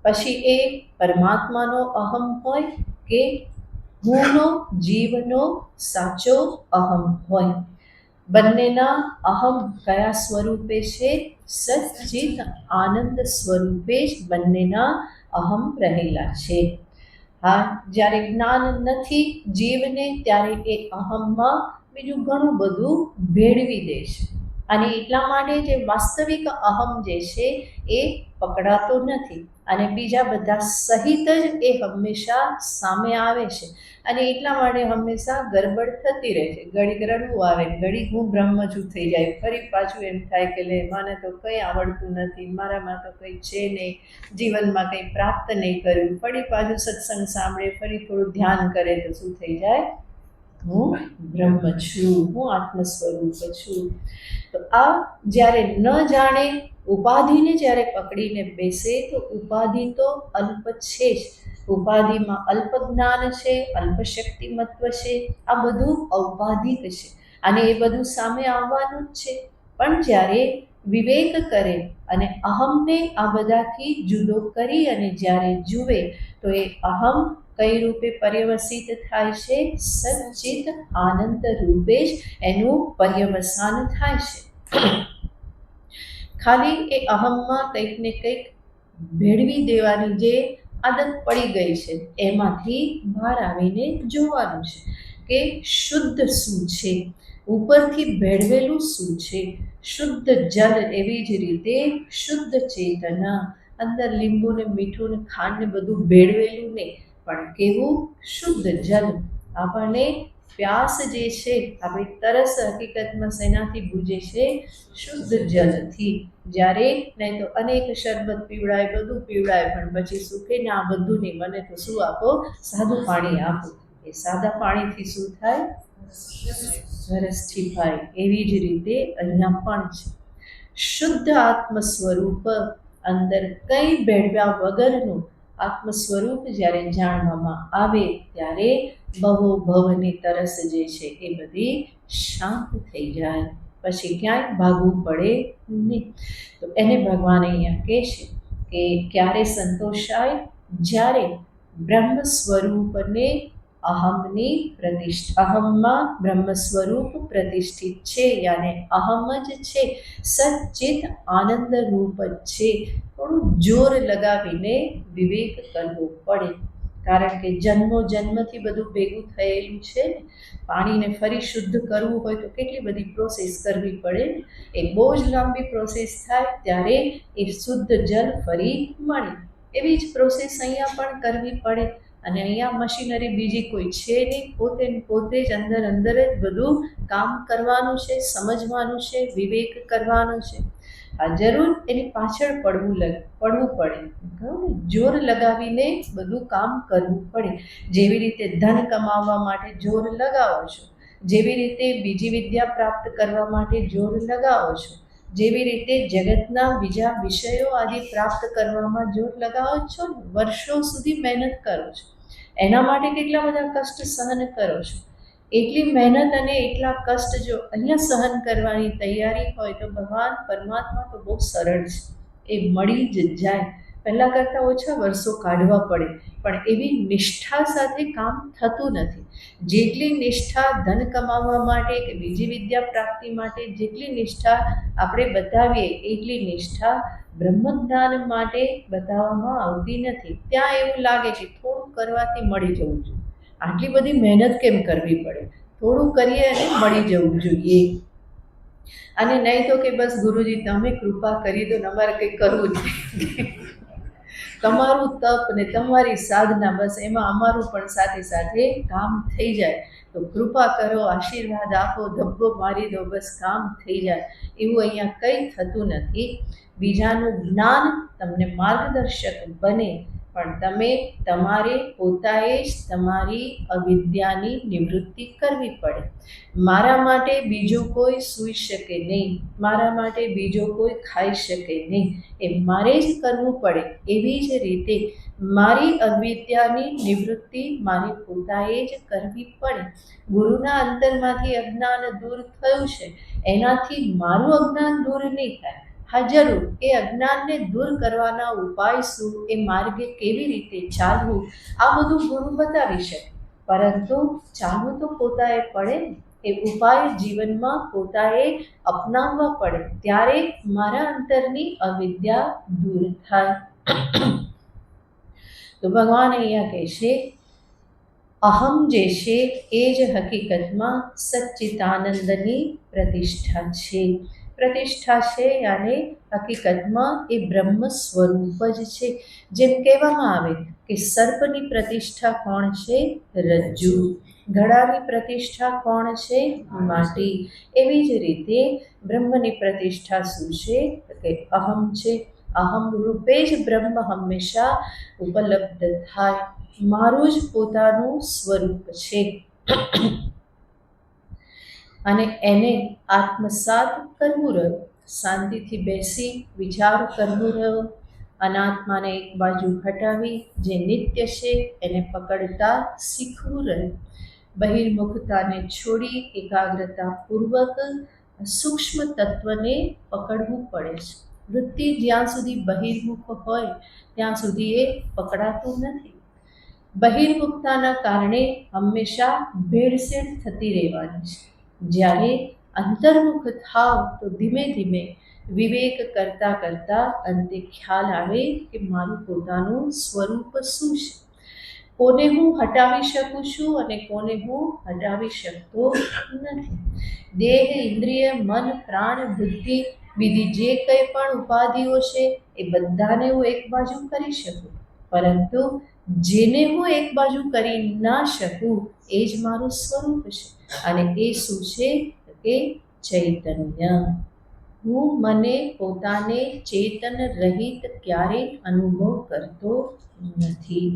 પછી એ પરમાત્માનો અહમ હોય કે હુંનો જીવનો સાચો અહમ હોય, બંનેના અહમ કયા સ્વરૂપે છે? સચ્ચિત આનંદ સ્વરૂપે જ બંનેના અહમ રહેલા છે. હા, જ્યારે જ્ઞાન નથી જીવને ત્યારે એ અહમમાં બીજું ઘણું બધું ભેળવી દે છે. અને એટલા માટે જે વાસ્તવિક અહમ જે છે એ પકડાતો નથી અને બીજા બધા સહિત જ એ હંમેશા સામે આવે છે. અને એટલા માટે હંમેશા ગડબડ થતી રહે છે. ઘડીક રડવું આવે, ઘડીક હું બ્રહ્મ છું થઈ જાય, ફરી પાછું એમ થાય કે લે મને તો કંઈ આવડતું નથી, મારામાં તો કંઈ છે નહીં, જીવનમાં કંઈ પ્રાપ્ત નહીં કર્યું. ફરી પાછું સત્સંગ સાંભળે, ફરી થોડું ધ્યાન કરે તો શું થઈ જાય? હું બ્રહ્મ છું, હું આત્મ સ્વરૂપ છું. તો આ જ્યારે ન જાણે ઉપાધિને જ્યારે પકડીને બેસે તો ઉપાધિ તો અલ્પ છે જ. ઉપાધિમાં અલ્પ જ્ઞાન છે, અલ્પ શક્તિમત્વ છે, આ બધું ઔપાધિક છે અને એ બધું સામે આવવાનું જ છે. પણ જ્યારે વિવેક કરે અને અહમને આ બધાથી જુદો કરી અને જ્યારે જુએ તો એ અહમ કઈ રૂપે પર્યવસિત થાય છે? સચ્ચિત આનંદ રૂપે જ એનું પર્યવસાન થાય છે. ખાલી એ અહમમાં કંઈક ને કંઈક ભેળવી દેવાની જે આદત પડી ગઈ છે એમાંથી બહાર આવીને જોવાનું છે કે શુદ્ધ શું છે, ઉપરથી ભેળવેલું શું છે. શુદ્ધ જલ એવી જ રીતે શુદ્ધ ચેતના, અંદર લીંબુ ને મીઠું ને ખાંડ ને બધું ભેળવેલું નહીં, પણ કેવું શુદ્ધ જલ. આપણને પ્યાસ જે છે, આપણી તરસ હકીકતમાં શેનાથી બુજે છે? શુદ્ધ જલથી. જ્યારે નહીં તો અનેક શરબત પીવડાય, બધું પીવડાય, પણ પછી શું કે ના આ બધું નહીં, મને તો શું આપો? સાદું પાણી આપો. એ સાદા પાણીથી શું થાય? સરસ ઠીપાય. એવી જ રીતે અહીંયા પણ છે શુદ્ધ આત્મ સ્વરૂપ, અંદર કંઈ ભેળવ્યા વગરનું આત્મ સ્વરૂપ જ્યારે જાણવામાં આવે ત્યારે બહુ ભવની તરસ જે છે એ બધી શાંત થઈ જાય. પછી ક્યાંય ભાગવું પડે નહીં. તો એને ભગવાન અહીંયા કહે છે કે ક્યારે સંતોષાય? જ્યારે બ્રહ્મ સ્વરૂપને અહમની પ્રતિષ્ઠા, અહમમાં બ્રહ્મ સ્વરૂપ પ્રતિષ્ઠિત છે, યાને અહમ જ છે, સચ્ચિત આનંદ રૂપ જ છે. થોડું જોર લગાવીને વિવેક કરવો પડે, કારણ કે જન્મો જન્મથી બધું ભેગું થયેલું છે. પાણીને ફરી શુદ્ધ કરવું હોય તો કેટલી બધી પ્રોસેસ કરવી પડે. એ બહુ જ લાંબી પ્રોસેસ થાય ત્યારે એ શુદ્ધ જલ ફરી મળે. એવી જ પ્રોસેસ અહીંયા પણ કરવી પડે. અને અહીંયા મશીનરી બીજી કોઈ છે નહીં, પોતે જ અંદર જ બધું કામ કરવાનું છે, સમજવાનું છે, વિવેક કરવાનો છે. આ જરૂર એની પાછળ પડવું પડે, જોર લગાવીને બધું કામ કરવું પડે. જેવી રીતે ધન કમાવવા માટે જોર લગાવો છો, જેવી રીતે બીજી વિદ્યા પ્રાપ્ત કરવા માટે જોર લગાવો છો, જેવી રીતે જગતના બીજા વિષયો આદિ પ્રાપ્ત કરવામાં જોર લગાવો છો, વર્ષો સુધી મહેનત કરો છો, એના માટે કેટલા બધા કષ્ટ સહન કરો છો. એટલી મહેનત અને એટલા કષ્ટ જો અહીંયા સહન કરવાની તૈયારી હોય તો ભગવાન પરમાત્મા તો બહુ સરળ છે, એ મળી જ જાય. પહેલાં કરતાં ઓછા વર્ષો કાઢવા પડે, પણ એવી નિષ્ઠા સાથે કામ થતું નથી. જેટલી નિષ્ઠા ધન કમાવવા માટે કે બીજી વિદ્યા પ્રાપ્તિ માટે જેટલી નિષ્ઠા આપણે બતાવીએ એટલી નિષ્ઠા બ્રહ્મજ્ઞાન માટે બતાવવામાં આવતી નથી. ત્યાં એવું લાગે છે થોડું કરવાથી મળી જવું જોઈએ, આટલી બધી મહેનત કેમ કરવી પડે, થોડું કરીએ અને મળી જવું જોઈએ. અને નહીં તો કે બસ ગુરુજી તમે કૃપા કરી દો ને અમારે કંઈ કરવું જ નહીં, તમારું તપ ને તમારી સાધના બસ એમાં અમારું પણ સાથે સાથે કામ થઈ જાય. તો કૃપા કરો, આશીર્વાદ આપો, ધબ્બો મારી દો, બસ કામ થઈ જાય. એવું અહીંયા કંઈ થતું નથી. બીજાનું જ્ઞાન તમને માર્ગદર્શક બને, પણ તમારે પોતાએ જ તમારી અવિદ્યાની નિવૃત્તિ કરવી પડે. મારા માટે બીજો કોઈ સૂઈ શકે નહીં, મારા માટે બીજો કોઈ ખાઈ શકે નહીં, એ મારે જ કરવું પડે. એવી જ રીતે મારી અવિદ્યાની નિવૃત્તિ મારે પોતાએ જ કરવી પડે. ગુરુના અંતરમાંથી અજ્ઞાન દૂર થયું છે, એનાથી મારું અજ્ઞાન દૂર નહીં થાય. હા જરૂર, એ અજ્ઞાનને દૂર કરવાના ઉપાય શું, એ માર્ગે કેવી રીતે ચાલવું, આ બધું ગુરુ બતાવી શકે, પરંતુ ચાલવું તો પોતાએ પડે ને. એ ઉપાય જીવનમાં પોતાએ અપનાવવા પડે, ત્યારે મારા અંતરની અવિદ્યા દૂર થાય. તો ભગવાન અહીંયા કહે છે, અહમ જે છે એ જ હકીકતમાં સચ્ચિદાનંદની પ્રતિષ્ઠા છે. પ્રતિષ્ઠા છે યાને હકીકતમાં એ બ્રહ્મ સ્વરૂપ જ છે. જેમ કહેવામાં આવે કે સર્પની પ્રતિષ્ઠા કોણ છે? રજ્જુ. ઘડાની પ્રતિષ્ઠા કોણ છે? માટી. એવી જ રીતે બ્રહ્મની પ્રતિષ્ઠા શું છે? કે અહમ છે. અહમ રૂપે જ બ્રહ્મ હંમેશા ઉપલબ્ધ થાય. મારું જ પોતાનું સ્વરૂપ છે અને એને આત્મસાત કરવું રહ્યું. શાંતિથી બેસી વિચાર કરવું રહ્યું. અનાત્માને એક બાજુ હટાવી જે નિત્ય છે એને પકડતા શીખવું રહ્યું. બહિર્મુખતાને છોડી એકાગ્રતાપૂર્વક સૂક્ષ્મ તત્વને પકડવું પડે છે. વૃત્તિ જ્યાં સુધી બહિર્મુખ હોય ત્યાં સુધી એ પકડાતું નથી. બહિર્મુખતાના કારણે હંમેશા ભેળસેળ થતી રહેવાની છે. જ્યારે અંતર્મુખ થાવ તો ધીમે ધીમે વિવેક કરતા કરતા અંતે ખ્યાલ આવે કે મારું પોતાનું સ્વરૂપ શું છે, કોને હું હટાવી શકું છું અને કોને હું હટાવી શકતો નથી. દેહ, ઇન્દ્રિય, મન, પ્રાણ, બુદ્ધિ, બીજી જે કંઈ પણ ઉપાધિઓ છે એ બધાને હું એક બાજુ કરી શકું, પરંતુ જેને હું એક બાજુ કરી ના શકું એ જ મારું સ્વરૂપ છે. અને એ શું છે? કે ચૈતન્ય. હું મને પોતાને ચેતન રહિત ક્યારેય અનુભવ કરતો નથી.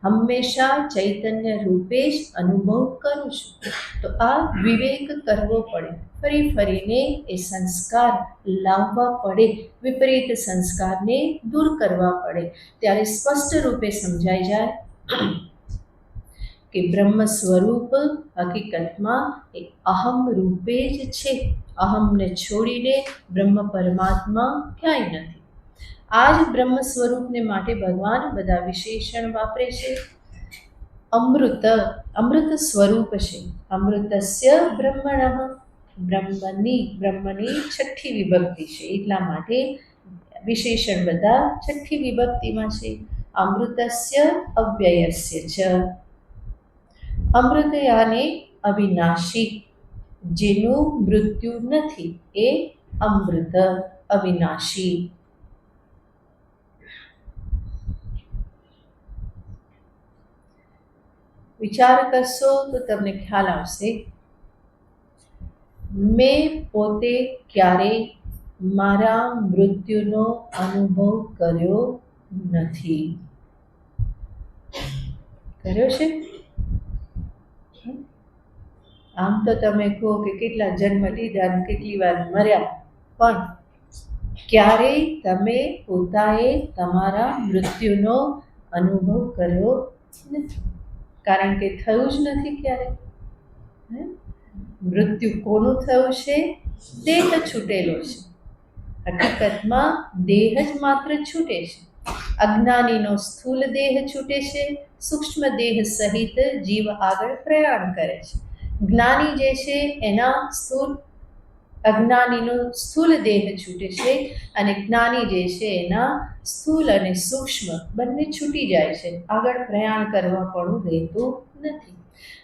હંમેશા ચૈતન્ય રૂપે જ અનુભવ કરું છું. તો આ વિવેક કરવો પડે. ફરી ફરીને એ સંસ્કાર લાવવા પડે, વિપરીત સંસ્કારને દૂર કરવા પડે. ત્યારે સ્પષ્ટ રૂપે સમજાઈ જાય કે બ્રહ્મ સ્વરૂપ હકીકતમાં એ અહમ રૂપે જ છે. અહમને છોડીને બ્રહ્મ પરમાત્મા ક્યાંય નથી. આ જ બ્રહ્મ સ્વરૂપને માટે ભગવાન બધા વિશેષણ વાપરે છે. અમૃત, અમૃત સ્વરૂપ છે. અમૃતસ્ય બ્રહ્મણઃ. બ્રહ્મની છઠ્ઠી વિભક્તિ છે, એટલા માટે વિશેષણ બધા છઠ્ઠી વિભક્તિમાં છે. અમૃતસ્ય અવ્યયસ્ય ચ. અમૃત યાને અવિનાશી, જેનું મૃત્યુ નથી એ અમૃત, અવિનાશી. વિચાર કરશો તો તમને ખ્યાલ આવશે. મેં પોતે ક્યારેય મારા મૃત્યુનો અનુભવ કર્યો નથી. કર્યો છે? આમ તો તમે કહો કે કેટલા જન્મ લીધા અને કેટલી વાર મર્યા, પણ ક્યારેય તમે પોતાએ તમારા મૃત્યુનો અનુભવ કર્યો નથી. કારણ કે થયું જ નથી ક્યારે. મૃત્યુ કોનું થયું છે? દેહ છૂટેલો છે. હકીકતમાં દેહ જ માત્ર છૂટે છે. અજ્ઞાનીનો સ્થૂલ દેહ છૂટે છે, સૂક્ષ્મ દેહ સહિત જીવ આગળ પ્રયાણ કરે છે. જ્ઞાની જે છે એના અજ્ઞાનીનો સ્થૂલ દેહ છૂટે છે અને જ્ઞાની જે છે એના સ્થૂલ અને સૂક્ષ્મ બંને છૂટી જાય છે. આગળ પ્રયાણ કરવા પણ રહેતું નથી.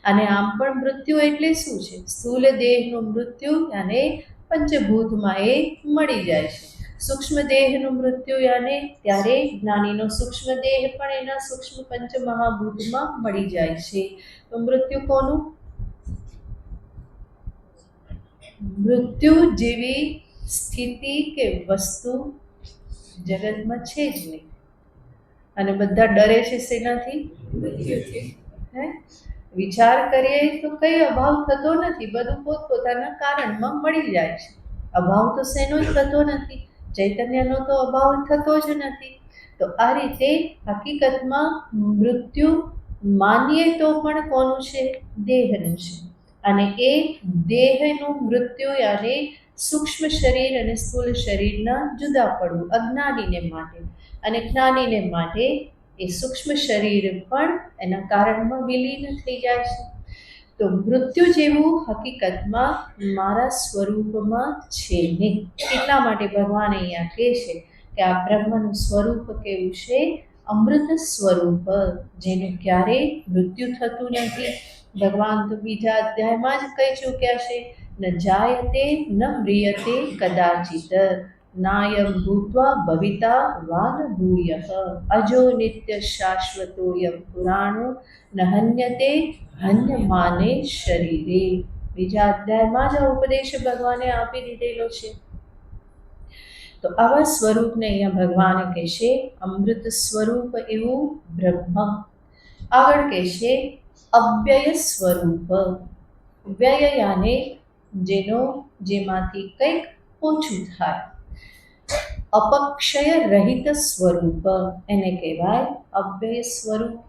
અને આમ પણ મૃત્યુ એટલે શું છે? સ્થૂલ દેહનું મૃત્યુ અને પંચભૂતમાં એ મળી જાય છે. સૂક્ષ્મ દેહનું મૃત્યુ યાને ત્યારે જ્ઞાનીનો સૂક્ષ્મ દેહ પણ એના સૂક્ષ્મ પંચ મહાભૂતમાં મળી જાય છે. તો મૃત્યુ કોનું? મૃત્યુ જેવી સ્થિતિ કે વસ્તુ જગતમાં છે જ નહીં. અને બધા ડરે છે શેનાથી? હે, વિચાર કરીએ તો કઈ અભાવ થતો નથી, બધું પોતપોતાના કારણમાં મળી જાય છે. અભાવ તો શેનો જ થતો નથી, ચૈતન્યનો તો અભાવ થતો જ નથી. તો આ રીતે હકીકતમાં મૃત્યુ માનીએ તો પણ કોનું છે? દેહનું છે. અને એ દેહનું મૃત્યુ યાને સૂક્ષ્મ શરીર અને સ્થૂળ શરીરના જુદા પડવું અજ્ઞાનીને માટે, અને જ્ઞાનીને માટે એ સૂક્ષ્મ શરીર પણ એના કારણમાં વિલીન થઈ જાય છે. તો મૃત્યુ જેવું હકીકતમાં મારા સ્વરૂપમાં છે નહીં. એટલા માટે ભગવાન અહીંયા કહે છે કે આ બ્રહ્મનું સ્વરૂપ કેવું છે? અમૃત સ્વરૂપ, જેનું ક્યારેય મૃત્યુ થતું નથી. ભગવાન તો બીજા અધ્યાયમાં જ કહી ચૂક્યા છે, ન જાયતે ન મ્રિયતે કદાચિત, નાયમ ભૂત્વા ભવિતા વા ન ભૂયઃ, અજો નિત્ય શાશ્વતોયમ પુરાણો ન હન્યતે હન્યમાને શરીરે. બીજા અધ્યાયમાં જ આ ઉપદેશ ભગવાને આપી દીધેલો છે. તો આવા સ્વરૂપને અહીંયા ભગવાન કહેશે અમૃત સ્વરૂપ એવું બ્રહ્મ. આગળ કહેશે અવ્યય સ્વરૂપ. વ્યય યાને જેમાંથી કંઈક ઓછું થાય. અપક્ષય રહિત સ્વરૂપ એને કહેવાય અવ્યય સ્વરૂપ.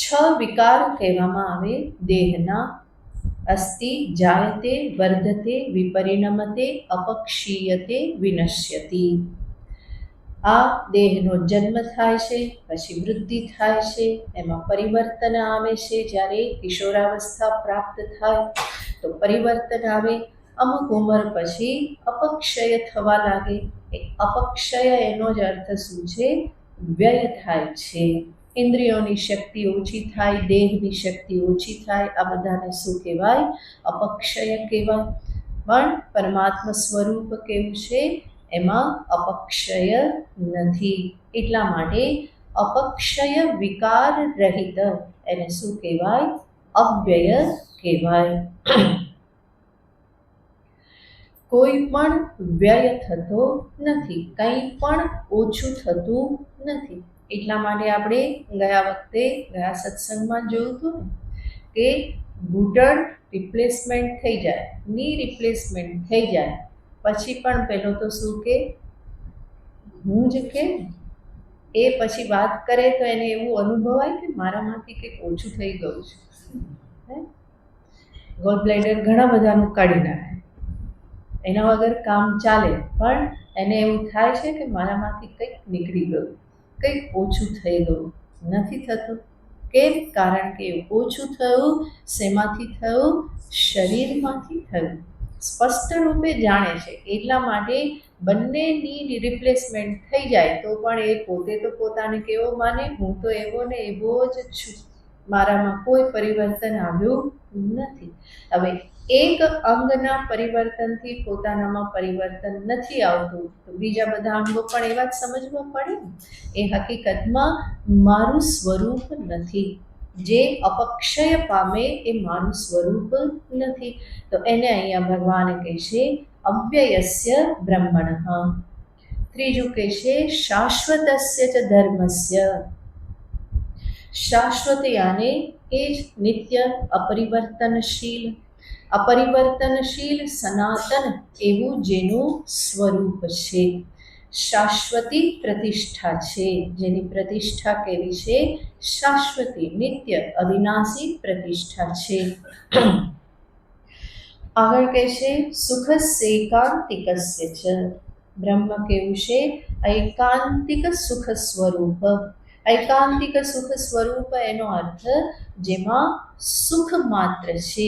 6 વિકાર કહેવામાં આવે દેહના: અસ્તિ, જાયતે, વર્ધતે, વિપરિણમતે, અપક્ષીયતે, વિનશ્યતિ. આ દેહનો જન્મ થાય છે, પછી વૃદ્ધિ થાય છે, એમાં પરિવર્તન આવે છે. જ્યારે કિશોરાવસ્થા પ્રાપ્ત થાય તો પરિવર્તન આવે, અમુક ઉંમર પછી અપક્ષય થવા લાગે. એ અપક્ષય એનો જ અર્થ શું છે? વ્યય થાય છે. ઇન્દ્રિયોની શક્તિ ઓછી થાય, દેહની શક્તિ ઓછી થાય, આ બધાને શું કહેવાય? અપક્ષય કહેવાય. પણ પરમાત્મા સ્વરૂપ કેવું છે? એમાં અપક્ષય નથી. એટલા માટે અપક્ષય વિકાર રહિત એને શું કહેવાય? અવ્યય કહેવાય. કોઈ પણ વ્યય થતો નથી, કંઈ પણ ઓછું થતું નથી. એટલા માટે આપણે ગયા સત્સંગમાં જોયું હતું કે ઘૂંટણ રિપ્લેસમેન્ટ થઈ જાય, ની રિપ્લેસમેન્ટ થઈ જાય, પછી પણ પેલો તો શું કે હું જ કે એ પછી વાત કરે તો એને એવું અનુભવાય કે મારામાંથી કંઈક ઓછું થઈ ગયું છે. ગોલ બ્લેડર ઘણા બધાનું કાઢી નાખે, એના વગર કામ ચાલે, પણ એને એવું થાય છે કે મારામાંથી કંઈક નીકળી ગયું, કંઈક ઓછું થઈ ગયું. નથી થતું. કેમ? કારણ કે ઓછું થયું શેમાંથી થયું? શરીરમાંથી થયું. સ્પષ્ટ રૂપે જાણે છે. એટલા માટે બંનેની રિપ્લેસમેન્ટ થઈ જાય તો પણ એ પોતે તો પોતાને કેવો માને? હું તો એવો ને એવો જ છું, મારામાં કોઈ પરિવર્તન આવ્યું નથી. હવે એક અંગના પરિવર્તનથી પોતાનામાં પરિવર્તન નથી આવતું તો બીજા બધા અંગો પણ એવા જ સમજવા પડે. એ હકીકતમાં મારું સ્વરૂપ નથી. જે અપક્ષય પામે એ મારું સ્વરૂપ નથી. તો એને અહીંયા ભગવાન કહેશે અવ્યયસ્ય બ્રહ્મણઃ. ત્રીજું કહેશે શાશ્વતસ્ય ચ ધર્મસ્ય. શાશ્વત યાને એ જ નિત્ય, અપરિવર્તનશીલ. અપરિવર્તનશીલ, સનાતન એવું જેનું સ્વરૂપ છે. શાશ્વતી પ્રતિષ્ઠા છે, જેની પ્રતિષ્ઠા કેવી છે? શાશ્વતી, નિત્ય, અવિનાશી પ્રતિષ્ઠા છે. આગળ કહે છે સુખસ્યૈકાંતિકસ્ય ચ. બ્રહ્મ કેવું છે? ઐકાંતિક સુખ સ્વરૂપ. ઐકાંતિક સુખ સ્વરૂપ એનો અર્થ જેમાં સુખ માત્ર છે,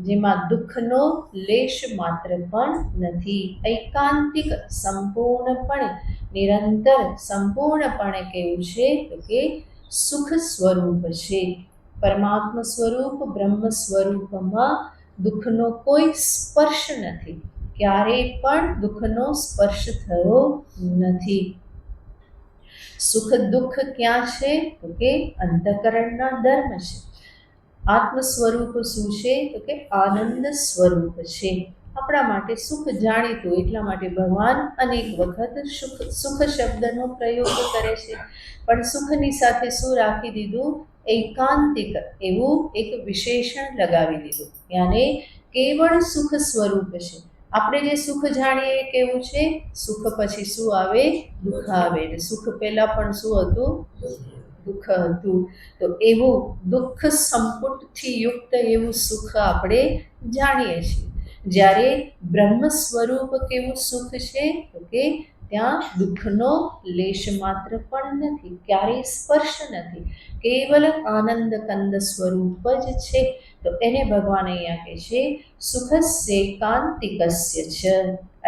જેમાં દુઃખનો લેશ માત્ર પણ નથી. ઐકાંતિક, સંપૂર્ણપણે, નિરંતર, સંપૂર્ણપણે કેવું છે? તો કે સુખ સ્વરૂપ છે. પરમાત્મા સ્વરૂપ બ્રહ્મ સ્વરૂપમાં દુઃખનો કોઈ સ્પર્શ નથી. ક્યારેય પણ દુઃખનો સ્પર્શ થયો નથી. સુખ દુઃખ ક્યાં છે? તો કે અંતઃકરણના ધર્મ છે. આત્મ સ્વરૂપ શું છે? તો કે આનંદ સ્વરૂપ છે. આપણા માટે સુખ જાણીતું, એટલા માટે ભગવાન અનેક વખત સુખ શબ્દનો પ્રયોગ કરે છે. પણ સુખની સાથે શું રાખી દીધું? એકાંતિક એવું એક વિશેષણ લગાવી દીધું. યાને કેવળ સુખ સ્વરૂપ છે. આપણે જે સુખ જાણીએ એ કેવું છે? સુખ પછી શું આવે? દુઃખ આવે. સુખ પહેલા પણ શું હતું? દુઃખ હતું. તો એવું દુઃખ સંપુટથી યુક્ત એવું સુખ આપણે જાણીએ છીએ. જ્યારે બ્રહ્મ સ્વરૂપ કેવું સુખ છે? તો કે ત્યાં દુઃખનો લેશ માત્ર પણ નથી, ક્યારેય સ્પર્શ નથી, કેવલ આનંદ કંદ સ્વરૂપ જ છે. તો એને ભગવાન અહીંયા કહે છે સુખસ્યૈકાંતિકસ્ય ચ,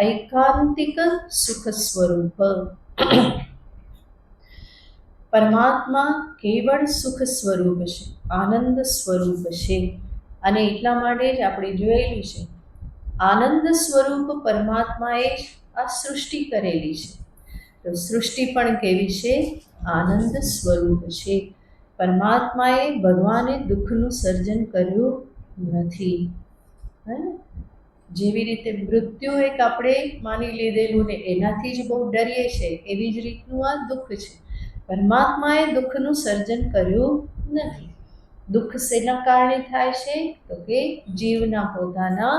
ઐકાંતિક સુખ સ્વરૂપ. પરમાત્મા કેવળ સુખ સ્વરૂપ છે, આનંદ સ્વરૂપ છે. અને એટલા માટે જ આપણે જોયેલું છે આનંદ સ્વરૂપ પરમાત્માએ જ આ સૃષ્ટિ કરેલી છે. તો સૃષ્ટિ પણ કેવી છે? આનંદ સ્વરૂપ છે. પરમાત્માએ, ભગવાને દુઃખનું સર્જન કર્યું નથી. જેવી રીતે મૃત્યુ એક આપણે માની લીધેલું ને એનાથી જ બહુ ડરીએ છે, એવી જ રીતનું આ દુઃખ છે. પરમાત્માએ દુઃખનું સર્જન કર્યું નથી. દુઃખ શેના કારણે થાય છે? તો કે જીવના પોતાના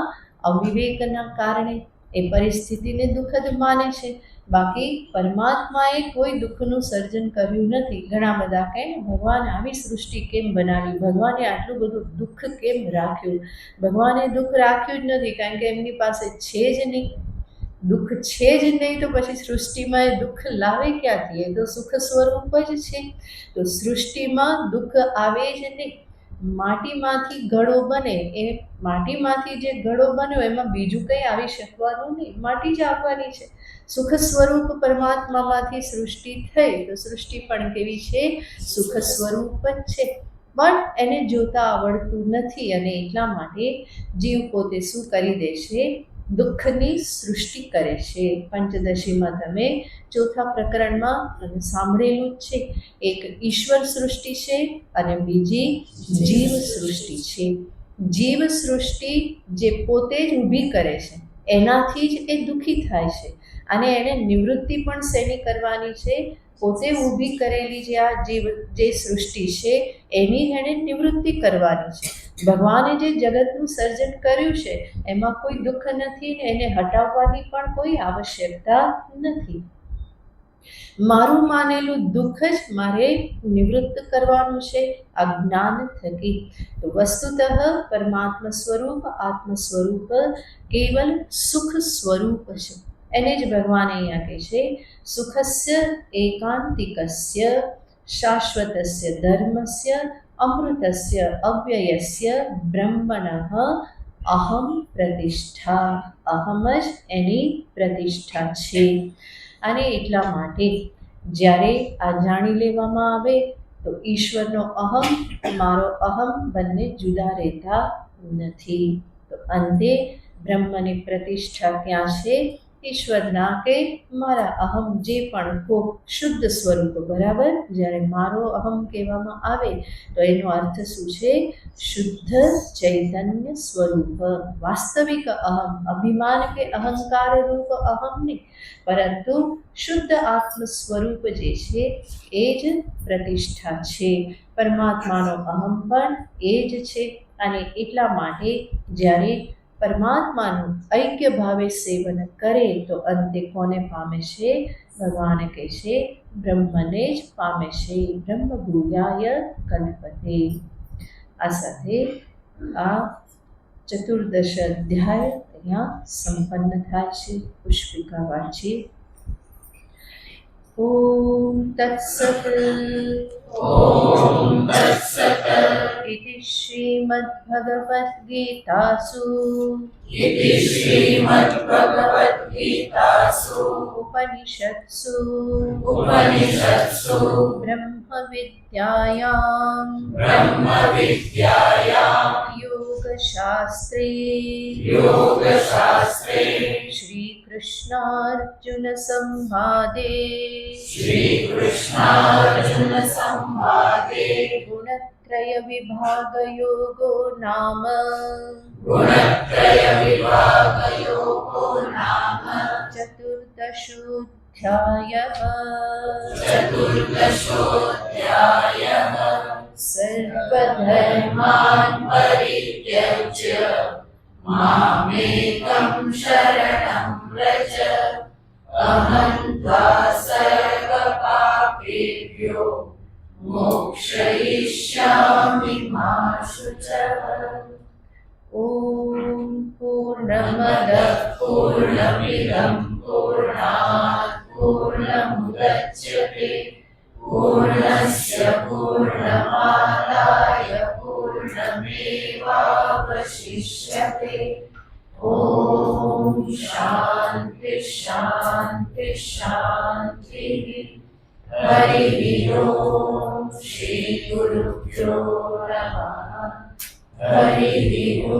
અવિવેકના કારણે એ પરિસ્થિતિને દુઃખદ માને છે. બાકી પરમાત્માએ કોઈ દુઃખનું સર્જન કર્યું નથી. ઘણા બધા કહે ભગવાન આવી સૃષ્ટિ કેમ બનાવી, ભગવાને આટલું બધું દુઃખ કેમ રાખ્યું? ભગવાને દુઃખ રાખ્યું જ નથી, કારણ કે એમની પાસે છે જ નહીં. દુઃખ છે જ નહીં તો પછી સૃષ્ટિમાં એ દુઃખ લાવે ક્યાંથી? એ તો સુખ સ્વરૂપ જ છે. તો સૃષ્ટિમાં દુઃખ આવે જ નહીં. માટીમાંથી ઘડો બને, એ માટીમાંથી જે ઘડો બન્યો એમાં બીજું કંઈ આવી શકવાનું નહીં, માટી જ આવવાની છે. સુખ સ્વરૂપ પરમાત્મામાંથી સૃષ્ટિ થઈ, તો સૃષ્ટિ પણ કેવી છે? સુખ સ્વરૂપ જ છે. પણ એને જોતા આવડતું નથી, અને એટલા માટે જીવ પોતે શું કરી દે છે? દુઃખની સૃષ્ટિ કરે છે. પંચદશીમાં તમે ચોથા પ્રકરણમાં તમે સાંભળેલું જ છે. એક ઈશ્વર સૃષ્ટિ છે અને બીજી જીવ સૃષ્ટિ છે. જીવ સૃષ્ટિ જે પોતે જ ઊભી કરે છે એનાથી જ એ દુઃખી થાય છે. અને એને નિવૃત્તિ પણ શેની કરવાની છે? પોતે ઊભી કરેલી જે આ જીવ જે સૃષ્ટિ છે એની એણે નિવૃત્તિ કરવાની છે. ભગવાને જે જગતનું સર્જન કર્યું છે એમાં કોઈ દુઃખ નથી ને એને હટાવવાની પણ કોઈ આવશ્યકતા નથી. મારું માનેલું દુઃખ જ મારે નિવૃત્ત કરવાનું છે અજ્ઞાન થકી. તો વસ્તુતઃ પરમાત્મા સ્વરૂપ, આત્મ સ્વરૂપ કેવલ સુખ સ્વરૂપ છે. એને જ ભગવાન અહીંયા કહે છે સુખસ્ય એકાંતિકસ્ય શાશ્વતસ્ય ધર્મસ્ય અમૃતસ્ય અવ્યયસ્ય બ્રહ્મણઃ અહમ પ્રતિષ્ઠા. અહમ જ એની પ્રતિષ્ઠા છે. અને એટલા માટે જ્યારે આ જાણી લેવામાં આવે તો ઈશ્વરનો અહમ, મારો અહમ બંને જુદા રહેતા નથી. તો અંતે બ્રહ્મની પ્રતિષ્ઠા ક્યાં છે? ઈશ્વરના કે મારા અહમ જે પણ કો શુદ્ધ સ્વરૂપ. બરાબર, જ્યારે મારો અહમ કહેવામાં આવે તો એનો અર્થ શું છે? શુદ્ધ ચૈતન્ય સ્વરૂપ, વાસ્તવિક અહમ, અભિમાન કે અહંકાર રૂપ અહમ નહીં, પરંતુ શુદ્ધ આત્મ સ્વરૂપ જે છે એ જ પ્રતિષ્ઠા છે. પરમાત્માનો અહમ પણ એ જ છે. અને એટલા માટે જ્યારે પરમાત્માનું ઐક્ય ભાવે સેવન કરે તો અંતે કોને પામે છે? ભગવાન કહે છે બ્રહ્મને જ પામે છે. બ્રહ્મ ભૂયાય કલ્પતે. આ સાથે આ ચતુર્દશ અધ્યાય અહીંયા સંપન્ન થાય છે. પુષ્પિકા વાંચીએ. ઓમ તત્સત. ઓમ તત્સત. ઇતિ શ્રીમદ્ભગવદ્ગીતાસુ ઉપનિષત્સુ બ્રહ્મવિદ્યાયાં યોગશાસ્ત્રે શ્રીકૃષ્ણાર્જુન સંવાદે ગુણત્રય गुणत्रयविभागयोगो नाम गुणत्रयविभागयोगो नाम चतुर्दशोऽध्यायः चतुर्दशोऽध्यायः सर्वधर्मान् परित्यज्य मामेकं शरणं व्रज अहं त्वा सर्वपापेभ्यो मोक्षयिष्यामि मा शुचः। ॐ पूर्णमदः पूर्णमिदं पूर्णात् पूर्णमुदच्यते पूर्णस्य पूर्णमादाय पूर्णमेवावशिष्यते। ॐ शान्ति शान्ति शान्तिः। हरिः ॐ श्रीगुरुभ्यो नमः। हरिः ॐ।